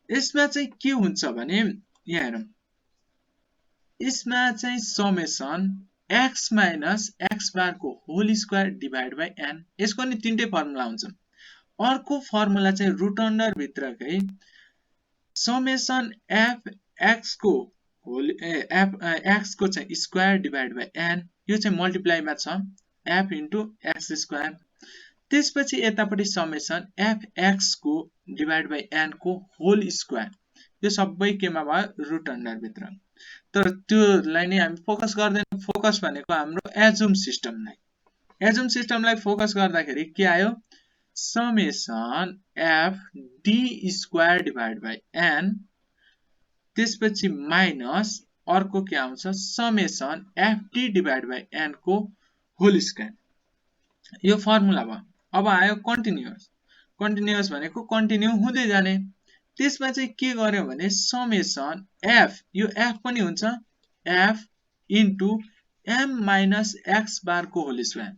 यसमा चाहिँ के हुन्छ भने यहाँ हेरौं यसमा चाहिँ summation x minus x bar को whole square divide by n यसको नि तीनटै फर्मुला हुन्छ अर्को फर्मुला चाहिँ रुट अन्डर भित्रकै समेसन f x को होल f x को चाहिँ स्क्वायर डिभाइड बाइ n यो चाहिँ मल्टिप्लाईमा छ f इन्टु x स्क्वायर त्यसपछि यतापटि समेसन f x को डिभाइड बाइ n को होल स्क्वायर यो सबै केमा भयो रुट अन्डर भित्र तर त्योलाई नै हामी फोकस गर्दैन फोकस भनेको हाम्रो एज्युम सिस्टमलाई फोकस गर्दाखेरि के आयो summation f d square divide by n त्यसपछि माइनस अर्को के आउँछ summation f d divide by n को होल स्क्वायर यो फर्मुला भयो अब आयो कन्टिन्युअस भनेको कन्टिन्यू हुँदै जाने त्यसमा चाहिँ के गर्यो भने समेसन f यो f पनि हुन्छ f into m minus x bar को होल स्क्वायर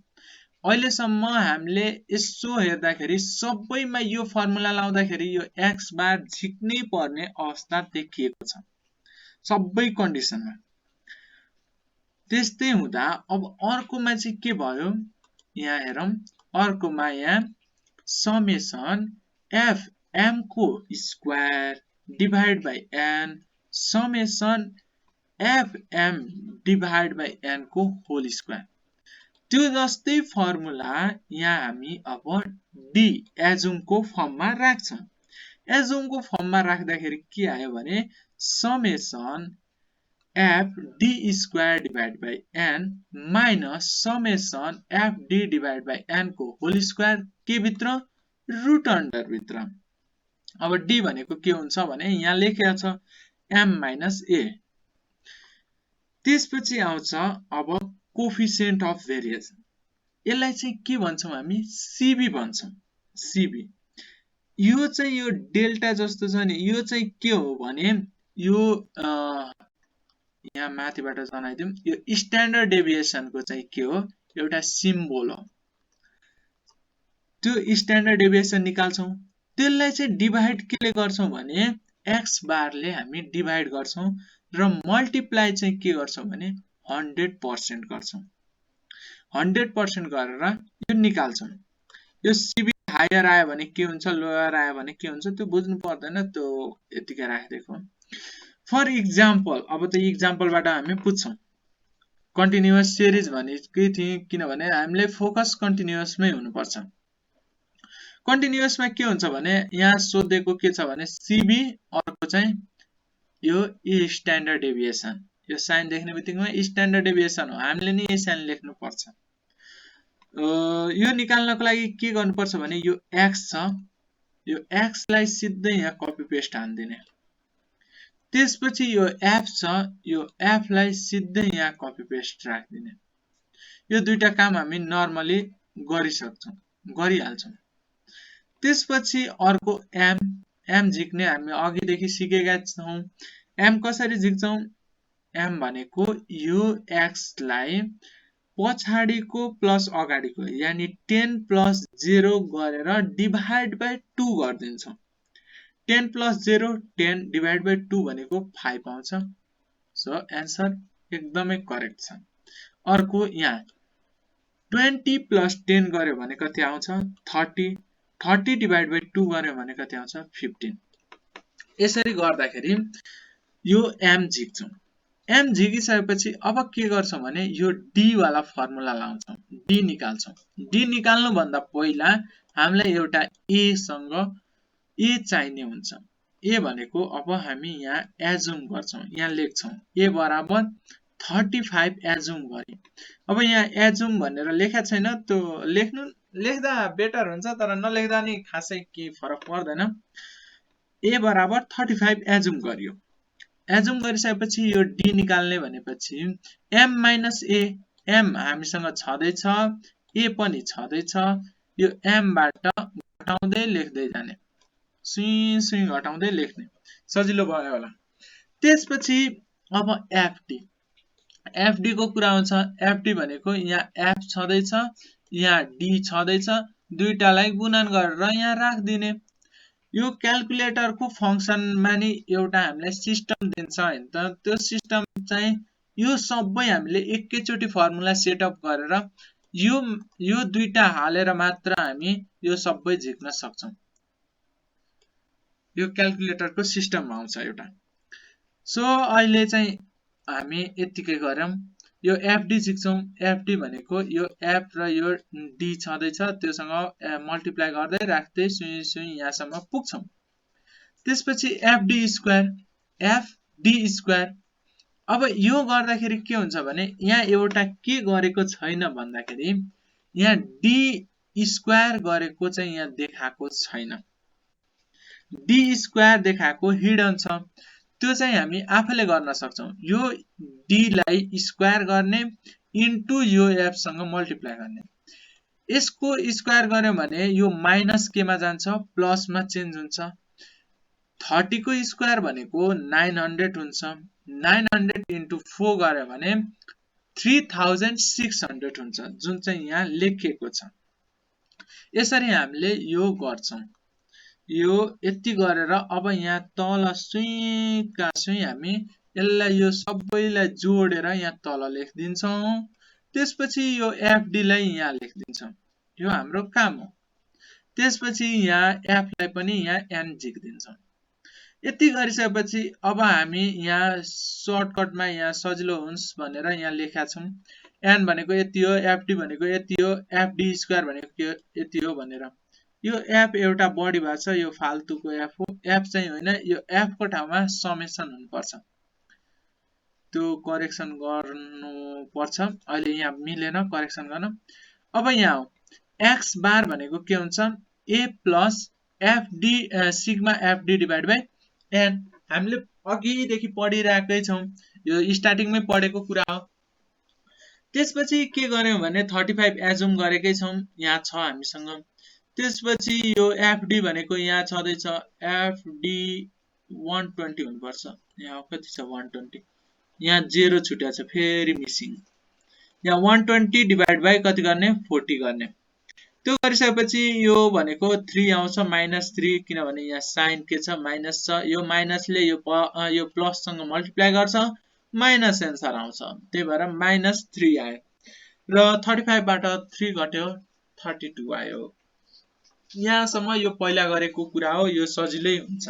अहिलेसम्म हामीले यसो हेर्दाखेरि सबैमा यो फर्मुला लाउँदाखेरि यो x बार झिक्नै पर्ने अवस्था देखिएको छ सबै कन्डिसनमा त्यस्तै हुँदा अब अर्कोमा चाहिँ के भयो यहाँ हेरौं अर्कोमा यहाँ समेसन f m को square divide by n summation f m divide by n को होल स्क्वायर त्यो जस्तै फर्मुला यहाँ हामी अब d एज्युम को फर्ममा राख्छौं एज्युम को फर्ममा राख्दाखेरि के आयो भने summation f d square divide by n minus summation f d divide by n को होल स्क्वायर के भित्र रुट अन्डर भित्र। अब डी भनेको के हुन्छ भने यहाँ लेखेको छ m माइनस a। त्यसपछि आउँछ अब कोफिसिएन्ट अफ भेरिएसन। यसलाई चाहिँ के भन्छौं हामी सीबी भन्छौं। सीबी यो चाहिँ यो डेल्टा जस्तो छ नि, यो चाहिँ के हो भने यो यहाँ माथिबाट जनाइदिउँ, यो स्ट्यान्डर्ड डेभिएसन को चाहिँ के हो एउटा सिम्बोल हो। त्यो स्ट्यान्डर्ड डेभिएसन निकाल्छौं, त्यसलाई चाहिँ डिभाइड केले गर्छौं भने x बार ले हामी डिभाइड गर्छौं र मल्टिप्लाई चाहिँ के गर्छौं भने 100% गर्छौं। 100% गरेर यो निकाल्छौं। यो सीबी हायर आयो भने के हुन्छ, लोयर आयो भने के हुन्छ त्यो बुझ्नु पर्दैन, त्यो यतिकै राखिदिएको। फर इक्जाम्पल अब त इक्जाम्पलबाट हामी बुझ्छौं। कन्टिन्युअस सिरिज भनेकै थिए किनभने हामीले फोकस कन्टिन्युअसमै हुनुपर्छ। कन्टिन्युअसमा के हुन्छ भने यहाँ सोधेको के छ भने सीबी, अर्को चाहिँ यो स्ट्यान्डर्ड डेभिएसन। यो साइन देख्ने बित्तिकै स्ट्यान्डर्ड डेभिएसन हो, हामीले नि यो साइन लेख्नु पर्छ। यो निकाल्नको लागि के गर्नुपर्छ भने यो x छ, यो x लाई सिधै यहाँ कपी पेस्ट हान्दिने। त्यसपछि यो f छ, यो f लाई सिधै यहाँ कपी पेस्ट राख्दिने। यो दुईटा काम हामी नर्मली गरिहाल्छौं। त्यसपछि अर्को m झिक्ने हामी अघिदेखि सिकेका छौं। m कसरी झिक्छौं, m भनेको यो x लाई पछाडीको प्लस अगाडिको यानी 10 प्लस 0 गरेर डिभाइड बाइ 2 गर्दिन्छौं। 10 प्लस 0 10 डिभाइड बाइ 2 भनेको 5 आउँछ। सो एन्सर एकदमै करेक्ट छ। अर्को यहाँ 20 प्लस 10 गर्यो भने कति आउँछ 30। 30 डिभाइड बाइ 2 गर्यो भने कति आउँछ 15। यसरी गर्दाखेरि यो m झिक्छौं। m झिकिसकेपछि अब के गर्छौं भने यो d वाला फर्मुला लाउँछौं, d निकाल्छौं। d निकाल्नु भन्दा पहिला हामीलाई एउटा a सँग a चाहिने हुन्छ। a भनेको अब हामी यहाँ एजुम गर्छौं, यहाँ लेख्छौं a बराबर 35 एजुम गरे। अब यहाँ एजुम भनेर लेखेको छैन, त्यो लेख्दा बेटर हुन्छ, तर नलेख्दा नि खासै के फरक पर्दैन। a बराबर 35 एजुम गरियो। एजुम गरिसकेपछि यो d निकाल्ने भनेपछि m माइनस a, m हामीसँग छँदैछ, a पनि छँदैछ। यो m बाट घटाउँदै लेख्दै जाने, सुई सुई घटाउँदै लेख्ने, सजिलो भयो होला। त्यसपछि अब fd को कुरा आउँछ। fd भनेको यहाँ f छँदैछ, यहाँ d छँदैछ, दुईटालाई गुणन गरेर यहाँ राख्दिने। यो क्याल्कुलेटरको फंक्सनमा नि एउटा हामीलाई सिस्टम दिन्छ हैन त, त्यो सिस्टम चाहिँ यो सबै हामीले एकैचोटी फर्मुला सेटअप गरेर यो दुईटा हालेर मात्र हामी यो सबै झिक्न सक्छौं। यो क्याल्कुलेटरको सिस्टम आउँछ एउटा। सो अहिले चाहिँ हामी यतिकै गर्यौं। यो fd झिक्छौं। fd भनेको यो f र यो d छँदैछ, त्योसँग मल्टिप्लाई गर्दै राख्दै सुई सुई यहाँसम्म पुग्छौं। त्यसपछि fd स्क्वायर। अब यो गर्दाखेरि के हुन्छ भने यहाँ एउटा के गरेको छैन भन्दाखेरि यहाँ d स्क्वायर गरेको चाहिँ यहाँ देखाएको छैन। d स्क्वायर देखाएको हिडन छ, त्यो चाहिँ हामी आफैले गर्न सक्छौं। यो d लाई स्क्वायर गर्ने इन्टु यो f सँग मल्टिप्लाई गर्ने। यसको स्क्वायर गर्यो भने यो माइनस केमा जान्छ, प्लसमा चेन्ज हुन्छ। 30 को स्क्वायर भनेको 900 हुन्छ। 900 इन्टु 4 गर्यो भने 3600 हुन्छ, जुन चाहिँ यहाँ लेखिएको छ। यसरी हामीले यो गर्छौं। यो यति गरेर अब यहाँ तल सुईका सुई हामी यसलाई यो सबैलाई जोडेर यहाँ तल लेखिदिन्छौं। त्यसपछि यो fd लाई यहाँ लेखिदिन्छौं। यो हाम्रो काम हो। त्यसपछि यहाँ f लाई पनि यहाँ n झिक्दिन्छौं। यति गरिसकेपछि अब हामी यहाँ सर्टकटमा यहाँ सजिलो हुन्छ भनेर यहाँ लेखेका छौं। n भनेको यति हो, fd भनेको यति हो, fd स्क्वायर भनेको यति हो भनेर। यो f एउटा बढी भएको छ, यो फाल्तुको f हो। f चाहिँ होइन, यो f को ठाउँमा समेसन हुनुपर्छ, त्यो करेक्सन गर्नु पर्छ। अहिले यहाँ मिलेन करेक्सन गर्न। अब यहाँ x बार भनेको के हुन्छ, A plus FD sigma FD divide by N. हामीले अघिदेखि पढिरहेकै छौँ, यो स्टार्टिङमै पढेको कुरा हो। त्यसपछि के गर्यौं भने 35 एजुम गरेकै छौँ, यहाँ छ हामीसँग। त्यसपछि यो एफडी भनेको यहाँ छँदैछ, एफडी 120 हुनुपर्छ, यहाँ कति छ 120, यहाँ 0 छुट्या छ फेरि मिसिङ। यहाँ 120 डिभाइड बाई कति गर्ने 40 गर्ने। त्यो गरिसकेपछि यो भनेको 3 आउँछ -3, किनभने यहाँ साइन के छ माइनस छ, यो माइनसले यो प्लससँग मल्टिप्लाई गर्छ, माइनस एन्सर आउँछ, त्यही भएर -3 आयो र 35 बाट 3 घट्यो 32 आयो। यहाँसम्म यो पहिला गरेको कुरा हो, यो सजिलै हुन्छ।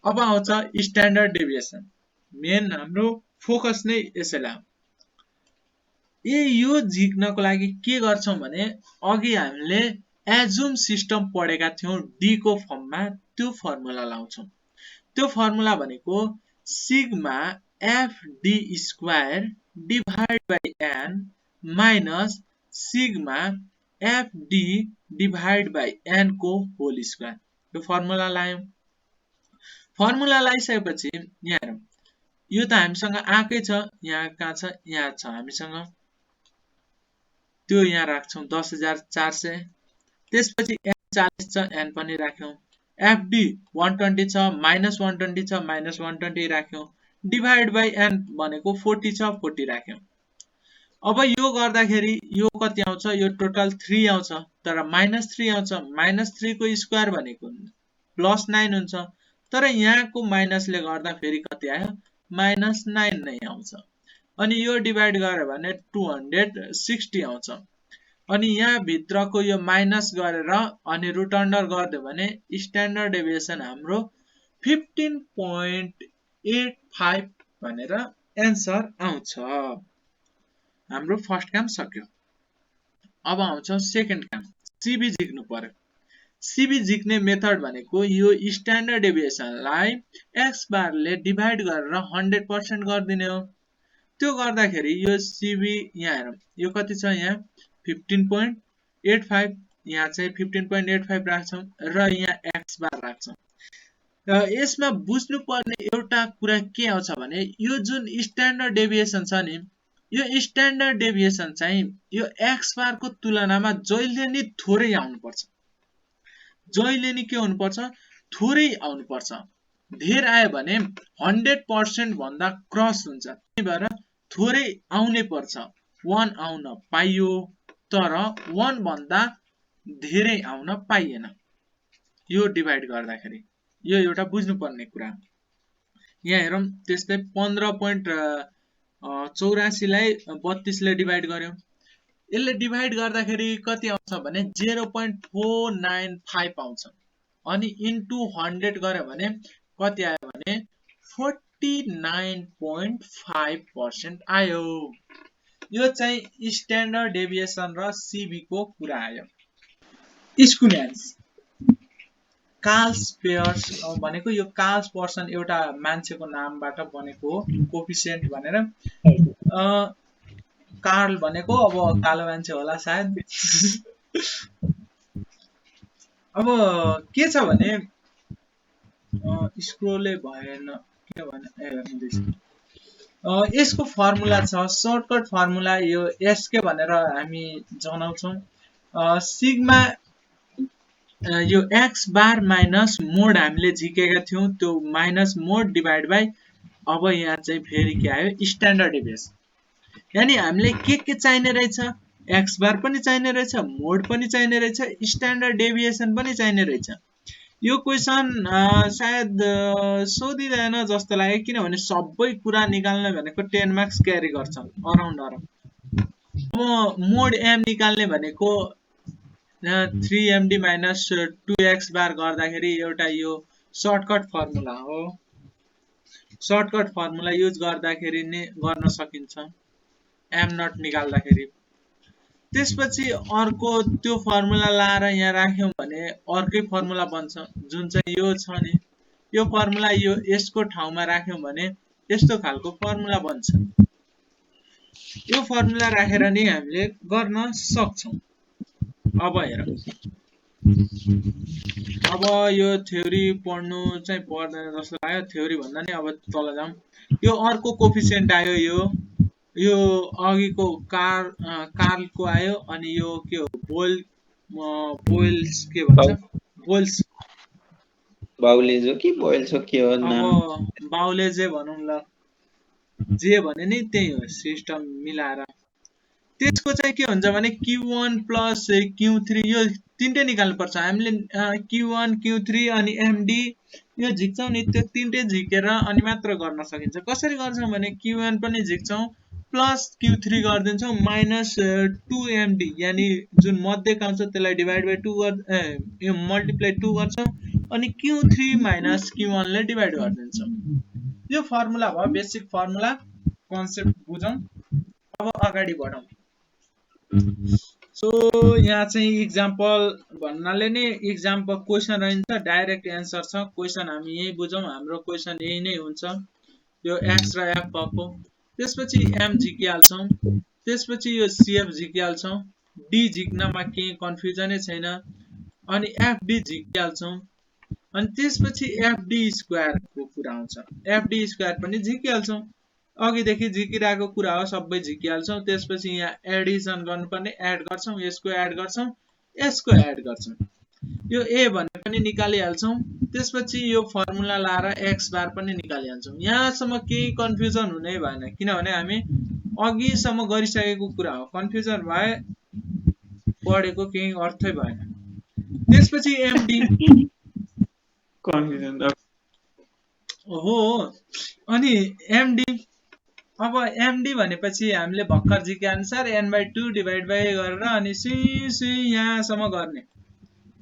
अब आउँछ स्ट्यान्डर्ड डेभिएसन, मेन हाम्रो फोकस नै यसैलाई हो। यो झिक्नको लागि के गर्छौं भने अघि हामीले एजुम सिस्टम पढेका थियौं डी को फर्ममा, त्यो फर्मुला लाउँछौं। त्यो फर्मुला भनेको sigma FD square divide by N minus sigma FD divide by N को होल स्क्वायर। यो फर्मुला लायौं। फर्मुला लगाइसकेपछि यहाँ हेरौं, यो त हामीसँग आकै छ, यहाँ कहाँ छ, यहाँ छ हामीसँग, त्यो यहाँ राख्छौं 10,400। त्यसपछि एन 40 छ, एन पनि राख्यौं। एफडी 120 छ, -120 छ, -120 राख्यौं। डिभाइड बाई एन भनेको 40 छ, 40 राख्यौं। अब यो गर्दाखेरि यो कति आउँछ, यो टोटल 3 आउँछ, तर -3 आउँछ। -3 को स्क्वायर भनेको +9 हुन्छ, तर यहाँको माइनसले गर्दा फेरि कति आयो, -9 नै आउँछ। अनि यो डिभाइड गर्यो भने 260 आउँछ। अनि यहाँ भित्रको यो माइनस गरेर अनि रुट अन्डर गर्दियो भने स्ट्यान्डर्ड डेभिएसन हाम्रो 15.85 भनेर एन्सर आउँछ। हाम्रो फर्स्ट काम सक्यो। अब आउँछ सेकेन्ड काम, सीबी झिक्नु पर्यो। सीबी झिक्ने मेथड भनेको यो स्ट्यान्डर्ड डेभिएसनलाई एक्स बारले डिभाइड गरेर 100% गरिदिने हो। त्यो गर्दाखेरि यो सीबी यहाँ हेरौं, यो कति छ, यहाँ 15.85, यहाँ चाहिँ 15.85 राख्छौं र यहाँ एक्स बार राख्छौं। र यसमा बुझ्नु पर्ने एउटा कुरा के आउँछ भने यो जुन स्ट्यान्डर्ड डेभिएसन छ नि, यो स्ट्यान्डर्ड डेभिएसन चाहिँ यो एक्स बार को तुलनामा जहिले नि थोरै आउनुपर्छ। जहिले नि के हुनुपर्छ, थोरै आउनुपर्छ। धेर आयो भने 100% भन्दा क्रस हुन्छ, त्यही भएर थोरै आउनै पर्छ। 1 आउन पाइयो, तर 1 भन्दा धेरै आउन पाइएन यो डिभाइड गर्दाखेरि। यो एउटा बुझ्नुपर्ने कुरा। यहाँ हेरौं, त्यस्तै 15.84 लाई 32 ले डिभाइड गर्यौं। यसले डिभाइड गर्दाखेरि कति आउँछ भने 0.495 आउँछ। अनि इन्टु 100 गर्यो भने कति आयो भने 49.5% आयो। यो चाहिँ स्ट्यान्डर्ड डेभिएसन र सीबी को कुरा आयो। स्कुन्यान्स कार्ल्स पेयर्स भनेको यो कार्ल्स पर्सन एउटा मान्छेको नामबाट बनेको हो, कोफिसिएन्ट भनेर। कार्ल भनेको अब कालो मान्छे होला सायद। अब के छ भने स्क्रोलै भएन, के भने यसको फर्मुला छ, सर्टकट फर्मुला यो एसके भनेर हामी जनाउँछौं। सिग्मा यो एक्स बार माइनस मोड हामीले झिकेका थियौं, त्यो माइनस मोड डिभाइड बाई, अब यहाँ चाहिँ फेरि के आयो, स्ट्यान्डर्ड डेभिएसन। यानी हामीले के चाहिने रहेछ, एक्स बार पनि चाहिने रहेछ, मोड पनि चाहिने रहेछ, स्ट्यान्डर्ड डेभिएसन पनि चाहिने रहेछ। यो क्वेशन सायद सोधिदैन जस्तो लाग्यो, किनभने सबै कुरा निकाल्ने भनेको 10 मार्क्स क्यारी गर्छ अराउन्ड। अब मोड एम निकाल्ने भनेको 3md माइनस 2x बार गर्दाखेरि एउटा यो सर्टकट फर्मुला हो। सर्टकट फर्मुला युज गर्दाखेरि नै गर्न सकिन्छ एम नट निकाल्दाखेरि। त्यसपछि अर्को त्यो फर्मुला लाएर यहाँ राख्यौं भने अर्कै फर्मुला बन्छ, जुन चाहिँ यो छ नि, यो फर्मुला यो यसको ठाउँमा राख्यौं भने यस्तो खालको फर्मुला बन्छ। यो फर्मुला राखेर नि हामीले गर्न सक्छौं। अब हेरौं, अब यो थ्योरी पढ्नु चाहिँ पर्दैन जस्तो लाग्यो। थ्योरी भन्दा नि अब तल जाउँ। यो अर्को कोफिसिएन्ट आयो, यो अघिको कार्लको आयो, अनि यो के हो बोइल्स के भन्छ, बोइल्स। बाउले जो कि बोइल्स हो के हो अब नाम? बाउले जे भनौँ ल, जे भने नि त्यही हो, सिस्टम मिलाएर। त्यसको चाहिँ के हुन्छ भने Q1 प्लस Q3 यो तिनटै निकाल्नुपर्छ हामीले। Q1 Q3 अनि MD यो झिक्छौँ नि, त्यो तिनटै झिकेर अनि मात्र गर्न सकिन्छ। कसरी गर्छौँ भने Q1 पनि झिक्छौँ प्लस Q3 गरिदिन्छौँ माइनस 2MD, यानि जुन मध्यक आउँछ त्यसलाई डिभाइड बाई 2 यो मल्टिप्लाई 2 गर्छौँ, अनि Q3 माइनस Q1 ले डिभाइड गरिदिन्छौँ। यो फर्मुला भयो, बेसिक फर्मुला, कन्सेप्ट बुझौँ। अब अगाडि बढौँ। सो यहाँ चाहिँ इक्जाम्पल भन्नाले नै इक्जाम्पल क्वेसन रहन्छ, डाइरेक्ट एन्सर छ। क्वेसन हामी यही बुझौँ, हाम्रो क्वेसन यही नै हुन्छ, यो एक्स र एफ भएको। त्यसपछि एम झिकिहाल्छौँ, त्यसपछि यो सिएफ झिकिहाल्छौँ, डी झिक्नमा केही कन्फ्युजनै छैन, अनि एफडी झिकिहाल्छौँ, अनि त्यसपछि एफडी स्क्वायरको कुरा आउँछ, एफडी स्क्वायर पनि झिकिहाल्छौँ। अघिदेखि झिकिरहेको कुरा हो, सबै झिकिहाल्छौँ। त्यसपछि यहाँ एडिसन गर्नुपर्ने, एड गर्छौँ, यसको एड गर्छौँ, यसको एड गर्छौँ, यो ए भन्ने पनि निकालिहाल्छौँ। त्यसपछि यो फर्मुला लाएर एक्स बार पनि निकालिहाल्छौँ। यहाँसम्म केही कन्फ्युजन हुनै भएन, किनभने हामी अघिसम्म गरिसकेको कुरा हो। कन्फ्युजन भए पढेको केही अर्थै भएन। त्यसपछि एमडी कन्फ्युजन हो, अनि एमडी, अब एमडी भनेपछि हामीले भर्खर झिके अनुसार n/2 डिभाइड बाई गरेर अनि सुई यहाँसम्म गर्ने,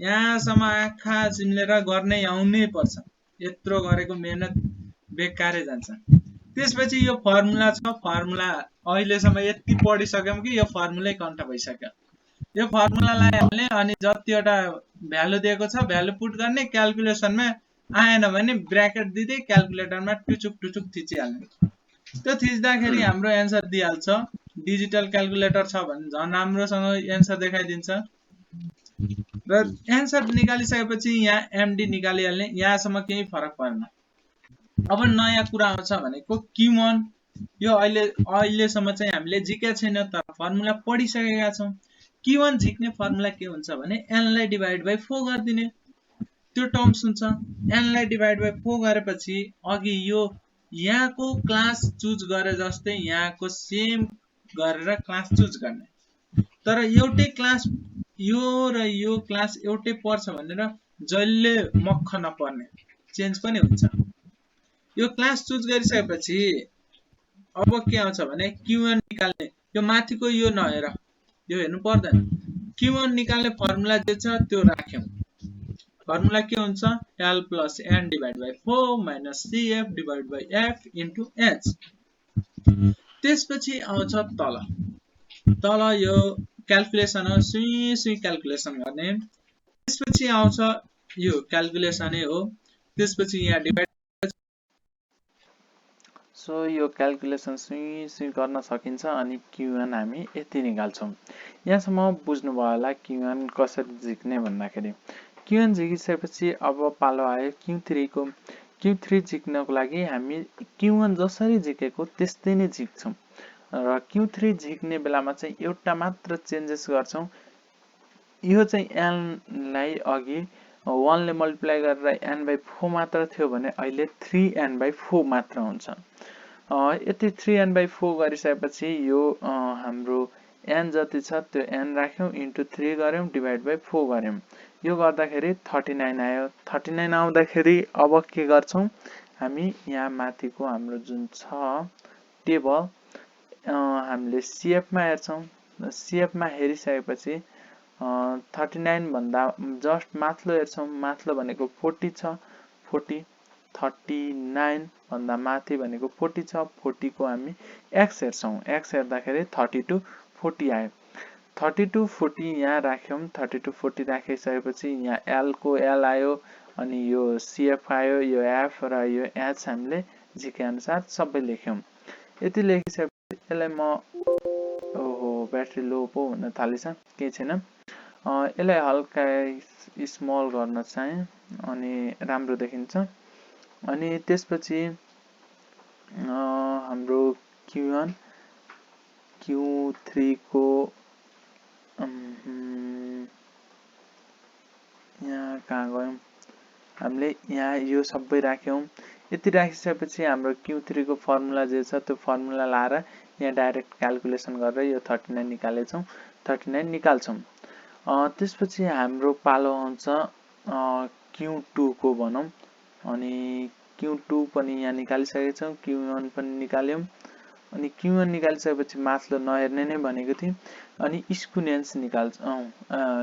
यहाँसम्म आँखा चिम्लेर गर्नै आउनै पर्छ। यत्रो गरेको मेहनत बेकारै जान्छ। त्यसपछि यो फर्मुला छ, फर्मुला अहिलेसम्म यति पढिसक्यौँ कि यो फर्मुलै कन्ठ भइसक्यो। यो फर्मुला लगाइहाल्ने, अनि जतिवटा भ्यालु दिएको छ भ्यालु पुट गर्ने, क्यालकुलेसनमा आएन भने ब्र्याकेट दिँदै क्यालकुलेटरमा टुचुक टुचुक थिचिहाल्ने। त्यो थिच्दाखेरि हाम्रो एन्सर दिइहाल्छ। डिजिटल क्यालकुलेटर छ भने झन् राम्रोसँग एन्सर देखाइदिन्छ। र एन्सर निकालिसकेपछि यहाँ एमडी निकालिहाल्ने, यहाँसम्म केही फरक पर्दैन। अब नयाँ कुरा आउँछ भनेको Q1, यो अहिलेसम्म चाहिँ हामीले झिकेका छैन, तर फर्मुला पढिसकेका छौँ। Q1 झिक्ने फर्मुला के हुन्छ भने n लाई डिभाइड बाई 4 गरिदिने, त्यो टर्म्स हुन्छ। n लाई डिभाइड बाई 4 गरेपछि अघि यो यहाँको क्लास चुज गरे जस्तै यहाँको सेम गरेर क्लास चुज गर्ने, तर एउटै क्लास, यो र यो क्लास एउटै पर्छ भनेर जहिले मक्ख नपर्ने, चेन्ज पनि हुन्छ। यो क्लास चुज गरिसकेपछि अब के आउँछ भने Q1 निकाल्ने, यो माथिको यो नहेर, यो हेर्नु पर्दैन। Q1 निकाल्ने फर्मुला जे छ त्यो राख्यौँ। फर्मुला के हुन्छ, L plus N divide by 4 minus CF divide by F into H। त्यसपछि आउँछ तल यो क्यालकुलेसन हो, सुई क्यालकुलेसन गर्ने। त्यसपछि आउँछ यो क्यालकुलेसनै हो, त्यसपछि यहाँ डिभाइड। सो यो क्यालकुलेसन सुई गर्न सकिन्छ, अनि Q1 हामी यति निकाल्छौँ। यहाँसम्म बुझ्नुभयो होला Q1 कसरी झिक्ने भन्दाखेरि। Q1 झिकिसकेपछि अब पालो आयो Q3 को। Q3 झिक्नको लागि हामी Q1 जसरी झिकेको त्यस्तै नै झिक्छौँ, र Q3 झिक्ने बेलामा चाहिँ एउटा मात्र चेन्जेस गर्छौँ। यो चाहिँ n लाई अघि 1 ले मल्टिप्लाई गरेर n/4 मात्र थियो भने अहिले 3n/4 मात्र हुन्छ। यति 3n/4 गरिसकेपछि यो हाम्रो n जति छ त्यो n राख्यौँ, इन्टु 3 गर्यौँ, डिभाइड बाई 4 गर्यौँ। यो गर्दाखेरि 39 आयो। 39 आउँदाखेरि अब के गर्छौँ हामी, यहाँ माथिको हाम्रो जुन छ टेबल, हामीले CF मा हेर्छौँ। CF मा हेरिसकेपछि 39 भन्दा जस्ट माथिल्लो हेर्छौँ, माथिल्लो भनेको 40 छ, 40, 39 भन्दा माथि भनेको 40 छ, 40 को हामी x हेर्छौँ, x हेर्दाखेरि 32 40 आयो। 32 40 यहाँ राख्यौँ, 32 40 राखिसकेपछि यहाँ L को L आयो, अनि यो CF आयो, यो F र यो H हामीले झिके अनुसार सबै लेख्यौँ। यति लेखिसकेपछि यसलाई म, ओहो ब्याट्री लो पो हुन थालेछ, केही छैन। यसलाई हल्का स्मल गर्न चाहे अनि राम्रो देखिन्छ। अनि त्यसपछि हाम्रो Q1 Q3 को यहाँ कहाँ गयौं, हामीले यहाँ यो सबै राख्यौं। यति राखिसकेपछि हाम्रो Q3 को फर्मुला जे छ त्यो फर्मुला लाएर यहाँ डाइरेक्ट क्याल्कुलेसन गरेर यो 39 निकालेछौं, 39 निकाल्छौं। त्यसपछि हाम्रो पालो आउँछ Q2 को भनौं। अनि Q2 पनि यहाँ निकालिसकेका छौं, Q1 पनि निकाल्यौं। अनि Q1 निकालिसकेपछि माथिल्लो नहेर्ने नै भनेको थिएँ। अनि स्क्युनेन्स निकाल्छौं,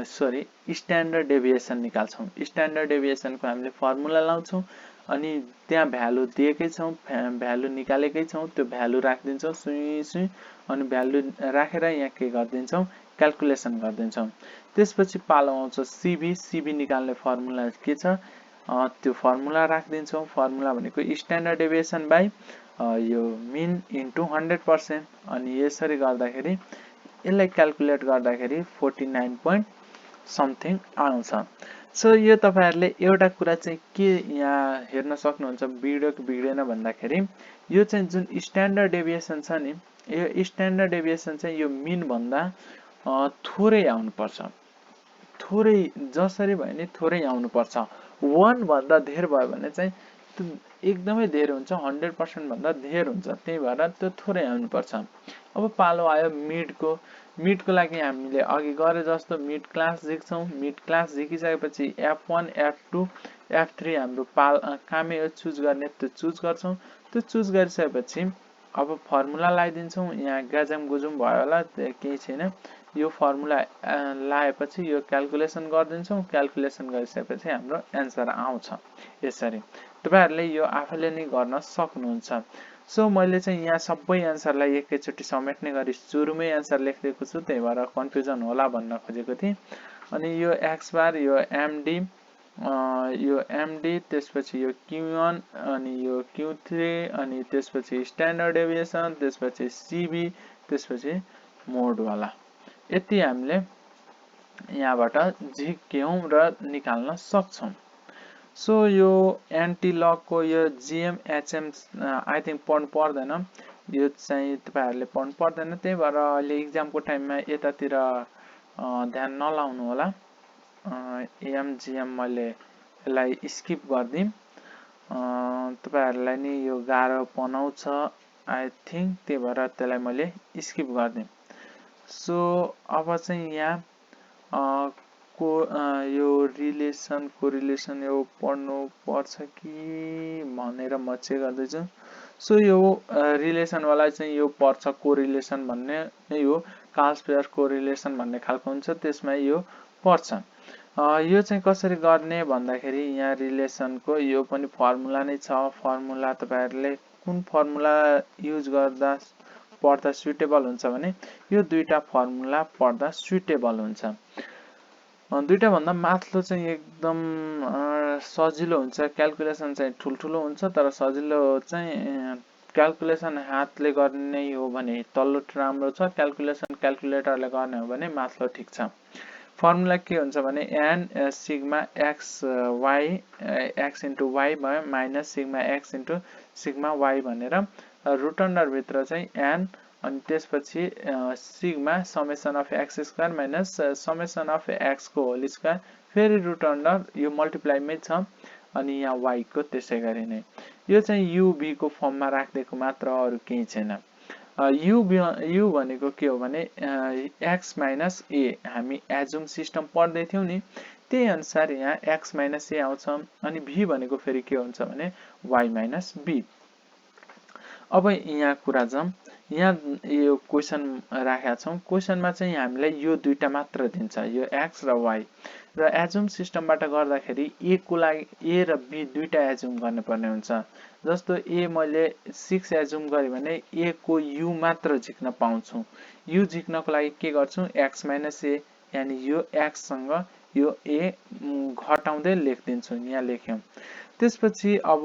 सरी स्ट्यान्डर्ड डेभिएसन निकाल्छौं। स्ट्यान्डर्ड डेभिएसनको हामीले फर्मुला लाउँछौं अनि त्यहाँ भ्यालु दिएकै छौं, भ्यालु निकालेकै छौं, त्यो भ्यालु राखिदिन्छौं सुई सुई अनि भ्यालु राखेर यहाँ के गर्दिन्छौं, क्याल्कुलेसन गर्दिन्छौं। त्यसपछि पालो आउँछ सीबी। सीबी निकाल्ने फर्मुला के छ, त्यो फर्मुला राखिदिन्छौं। फर्मुला भनेको स्ट्यान्डर्ड डेभिएसन बाइ यो मिन इन्टु 100%। अनि यसरी गर्दाखेरि यसलाई क्याल्कुलेट गर्दाखेरि 49 point समथिङ आउँछ। सो यो तपाईहरुले एउटा कुरा चाहिँ के यहाँ हेर्न सक्नुहुन्छ भिडियोको बिग्रेन भन्दाखेरि यो चाहिँ जुन स्ट्यान्डर्ड डेभिएसन छ नि, यो स्ट्यान्डर्ड डेभिएसन चाहिँ यो मिन भन्दा थोरै आउनु पर्छ। थोरै जसरी भयो नि थोरै आउनु पर्छ। 1 भन्दा धेर भयो भने चाहिँ त्यो एकदमै धेर हुन्छ, 100% भन्दा धेर हुन्छ। त्यही भएर त्यो थोरै आउनु पर्छ। अब पालो आयो मिडको। मिडको लागि हामीले अघि गरे जस्तो मिड क्लास झिक्छौं। मिड क्लास झिकिसकेपछि F1 F2 F3 हाम्रो कामै हो चुज गर्ने, त्यो चुज गर्छौं। त्यो चुज गरिसकेपछि अब फर्मुला लगाइदिन्छौं। यहाँ गाजम गुजुम भयो होला, केही छैन। यो फर्मुला लगाएपछि यो क्याल्कुलेसन गर्दिन्छौं। क्याल्कुलेसन गरिसकेपछि हाम्रो एन्सर आउँछ। यसरी तपाईहरुले यो आफैले नै गर्न सक्नुहुन्छ। सो मैले चाहिँ यहाँ सबै एन्सरलाई एकैचोटी समेट्ने गरी सुरुमै एन्सर लेखिदिएको छु, त्यही भएर कन्फ्युजन होला भन्न खोजेको थिएँ। अनि यो एक्स बार, यो एमडी, त्यसपछि यो Q1 अनि यो Q3 अनि त्यसपछि स्ट्यान्डर्ड डेभिएसन, त्यसपछि सीबी, त्यसपछि मोड वाला। यति हामीले यहाँबाट झिक्यौं र निकाल्न सक्छौं। सो यो एन्टी लग को यो GMHM आई थिंक पढ्नु पर्दैन, यो चाहिँ तपाईहरुले पढ्नु पर्दैन। त्यही भएर अहिले एक्जामको टाइममा यतातिर ध्यान नलाउनु होला। एमजीएम मैले यसलाई स्किप गर्दिम। तपाईहरुलाई नि यो गाह्रो बनाउँछ आई थिंक, त्यही भएर त्यसलाई मैले स्किप गर्दिम। सो अब चाहिँ यहाँ यो रिलेसन कोरिलेसन यो पढ्नु पर्छ कि भनेर म चेक गर्दैछु। सो यो रिलेसन वाला चाहिँ यो पर्छ, कोरिलेसन भन्ने नै हो, कार्लस-पेयर कोरिलेसन भन्ने खालको हुन्छ, त्यसमा यो पर्छ। यो चाहिँ कसरी गर्ने भन्दाखेरि यहाँ रिलेसनको यो पनि फर्मुला नै छ। फर्मुला तपाईहरुले कुन फर्मुला युज गर्दा पढ्दा सुटेबल हुन्छ भने यो दुईटा फर्मुला पढ्दा सुटेबल हुन्छ। दुईटा भन्दा माथिल्लो चाहिँ एकदम सजिलो हुन्छ, क्याल्कुलेसन चाहिँ ठुलठुलो हुन्छ, तर सजिलो चाहिँ क्याल्कुलेसन हातले गर्ने हो भने तल्लो राम्रो छ, क्याल्कुलेसन क्याल्कुलेटरले गर्ने हो भने माथिल्लो ठिक छ। फर्मुला के हुन्छ भने n sigma x y x into y भयो minus sigma x into sigma y भनेर रुट अन्डर भित्र चाहिँ n अनि त्यसपछि sigma summation of x square minus summation of x को होल स्क्वायर, फेरि रुट अन्डर यो मल्टिप्लाइमै छ अनि यहाँ y को त्यसै गरी नै। यो चाहिँ u v को फर्ममा राख्दिएको मात्र, अरु केही छैन। u भनेको के हो भने x माइनस a, हामी एजुम सिस्टम पढ्दै थियौं नि, त्यही अनुसार यहाँ x माइनस a आउँछ। अनि v भनेको फेरि के हुन्छ भने y माइनस b। अब यहाँ कुरा जाम, यहाँ यो क्वेशन राखेका छौं। क्वेशनमा चाहिँ हामीलाई यो दुईटा मात्र दिन्छ, यो x र y, र एजुम सिस्टमबाट गर्दाखेरि a को लागि a र b दुईटा एजुम गर्नुपर्ने हुन्छ। जस्तो a मैले 6 एजुम गरे भने a को u मात्र झिक्न पाउँछु। u झिक्नको लागि के गर्छु, x माइनस a, यानी यो x सँग यो a घटाउँदै लेखिदिन्छु, यहाँ लेख्यौं। त्यसपछि अब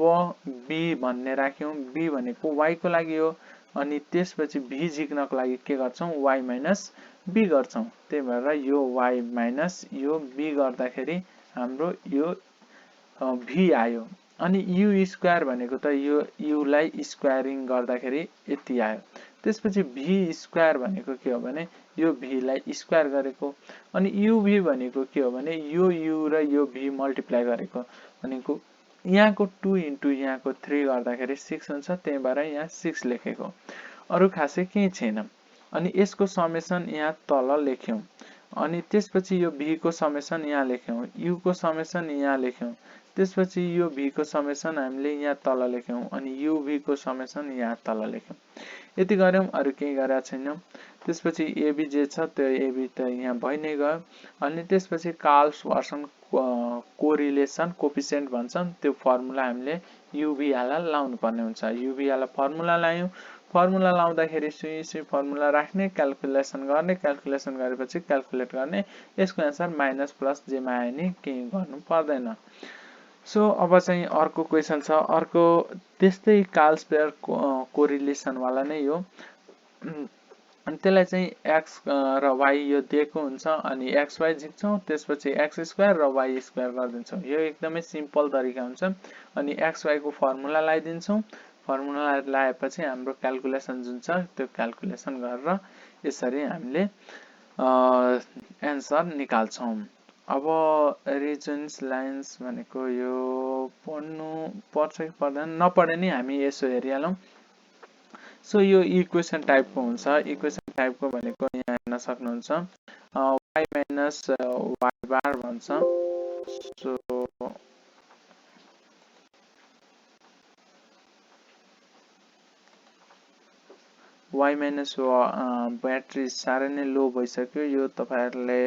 b भन्ने राख्यौं, b भनेको y को लागि हो, अनि त्यसपछि v झिक्नको लागि के गर्छौं y माइनस b गर्छौं त्यही भएर यो y माइनस यो b गर्दाखेरि हाम्रो यो v आयो अनि u स्क्वायर भनेको त यो u लाई स्क्वायरिङ गर्दाखेरि यति आयो त्यसपछि v स्क्वायर भनेको के हो भने यो v लाई स्क्वायर गरेको अनि uv भनेको के हो भने यो u र यो v मल्टिप्लाई गरेको भनेको यहाँको 2 इन्टु यहाँको 3 गर्दाखेरि 6 हुन्छ त्यही भएर यहाँ 6 लेखेको अरु खासै केही छैन अनि यसको समेसन यहाँ तल लेख्यौं अनि त्यसपछि यो v को समेसन यहाँ लेख्यौं u को समेसन यहाँ लेख्यौं त्यसपछि यो v को समेसन हामीले यहाँ तल लेख्यौं अनि uv को समेसन यहाँ तल लेख्यौं यति गर्यौं अरु केही गरेका छैनौं त्यसपछि ab जे छ त्यो ab त यहाँ भइ नै गयो अनि त्यसपछि कार्ल्स वर्सन कोरिलेसन कोफिसिएन्ट भन्छन् त्यो फर्मुला हामीले uv लाई लाउनु पर्ने हुन्छ uv लाई फर्मुला लायौं फर्मुला लाउँदाखेरि सुई फर्मुला राख्ने क्याल्कुलेसन गरेपछि क्याल्कुलेट गर्ने यसको आन्सर माइनस प्लस जेमा आयो नि केही गर्नु पर्दैन सो अब चाहिँ अर्को क्वेशन छ अर्को त्यस्तै कार्ल्स पेयर कोरिलेसन वाला नै हो अनि त्यसलाई चाहिँ x र y यो दिएको हुन्छ अनि xy झिक्छौं त्यसपछि x स्क्वायर र y स्क्वायर गर्दिन्छौं यो एकदमै सिम्पल तरिका हुन्छ अनि xy को फर्मुला लगाइदिन्छौं फर्मुला लगाएपछि हाम्रो क्याल्कुलेसन जुन छ त्यो क्याल्कुलेसन गरेर यसरी हामीले आन्सर निकाल्छौं अब रिजन्स लाइन्स भनेको यो पढ्नु पर्छ कि पर्दैन नपढे नि हामी यसो हेरिहालौं सो यो इक्वेसन टाइपको हुन्छ इक्वेसन टाइपको भनेको यहाँ हेर्न सक्नुहुन्छ y माइनस y बार भन्छ सो y माइनस ब्याट्री सारै नै लो भइसक्यो यो तपाईहरुले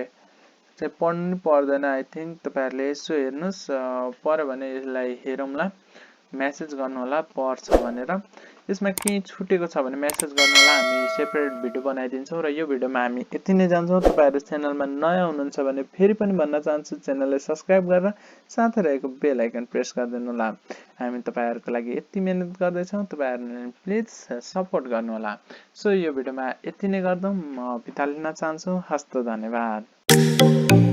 चाहिँ पढ्नु पर्दैन आई थिंक तपाईहरुले यसो हेर्नुस् पर्यो भने यसलाई हेरौँला मेसेज गर्नु होला पर्छ भनेर यसमा के छुटेको छ भने मेसेज गर्नु होला हामी सेपरेट भिडियो बनाइदिन्छौं र यो भिडियोमा हामी यति नै जान्छौं तपाईहरु च्यानलमा नयाँ हुनुहुन्छ भने फेरि पनि भन्न चाहन्छु च्यानललाई सब्स्क्राइब गरेर साथै रहेको बेल आइकन प्रेस गरिदिनु होला हामी तपाईहरुको लागि यति मेहनत गर्दै छौं तपाईहरुले प्लिज सपोर्ट गर्नु होला सो यो भिडियोमा यति नै गर्दौं म बिदा लिन चाहन्छु हस्त धन्यवाद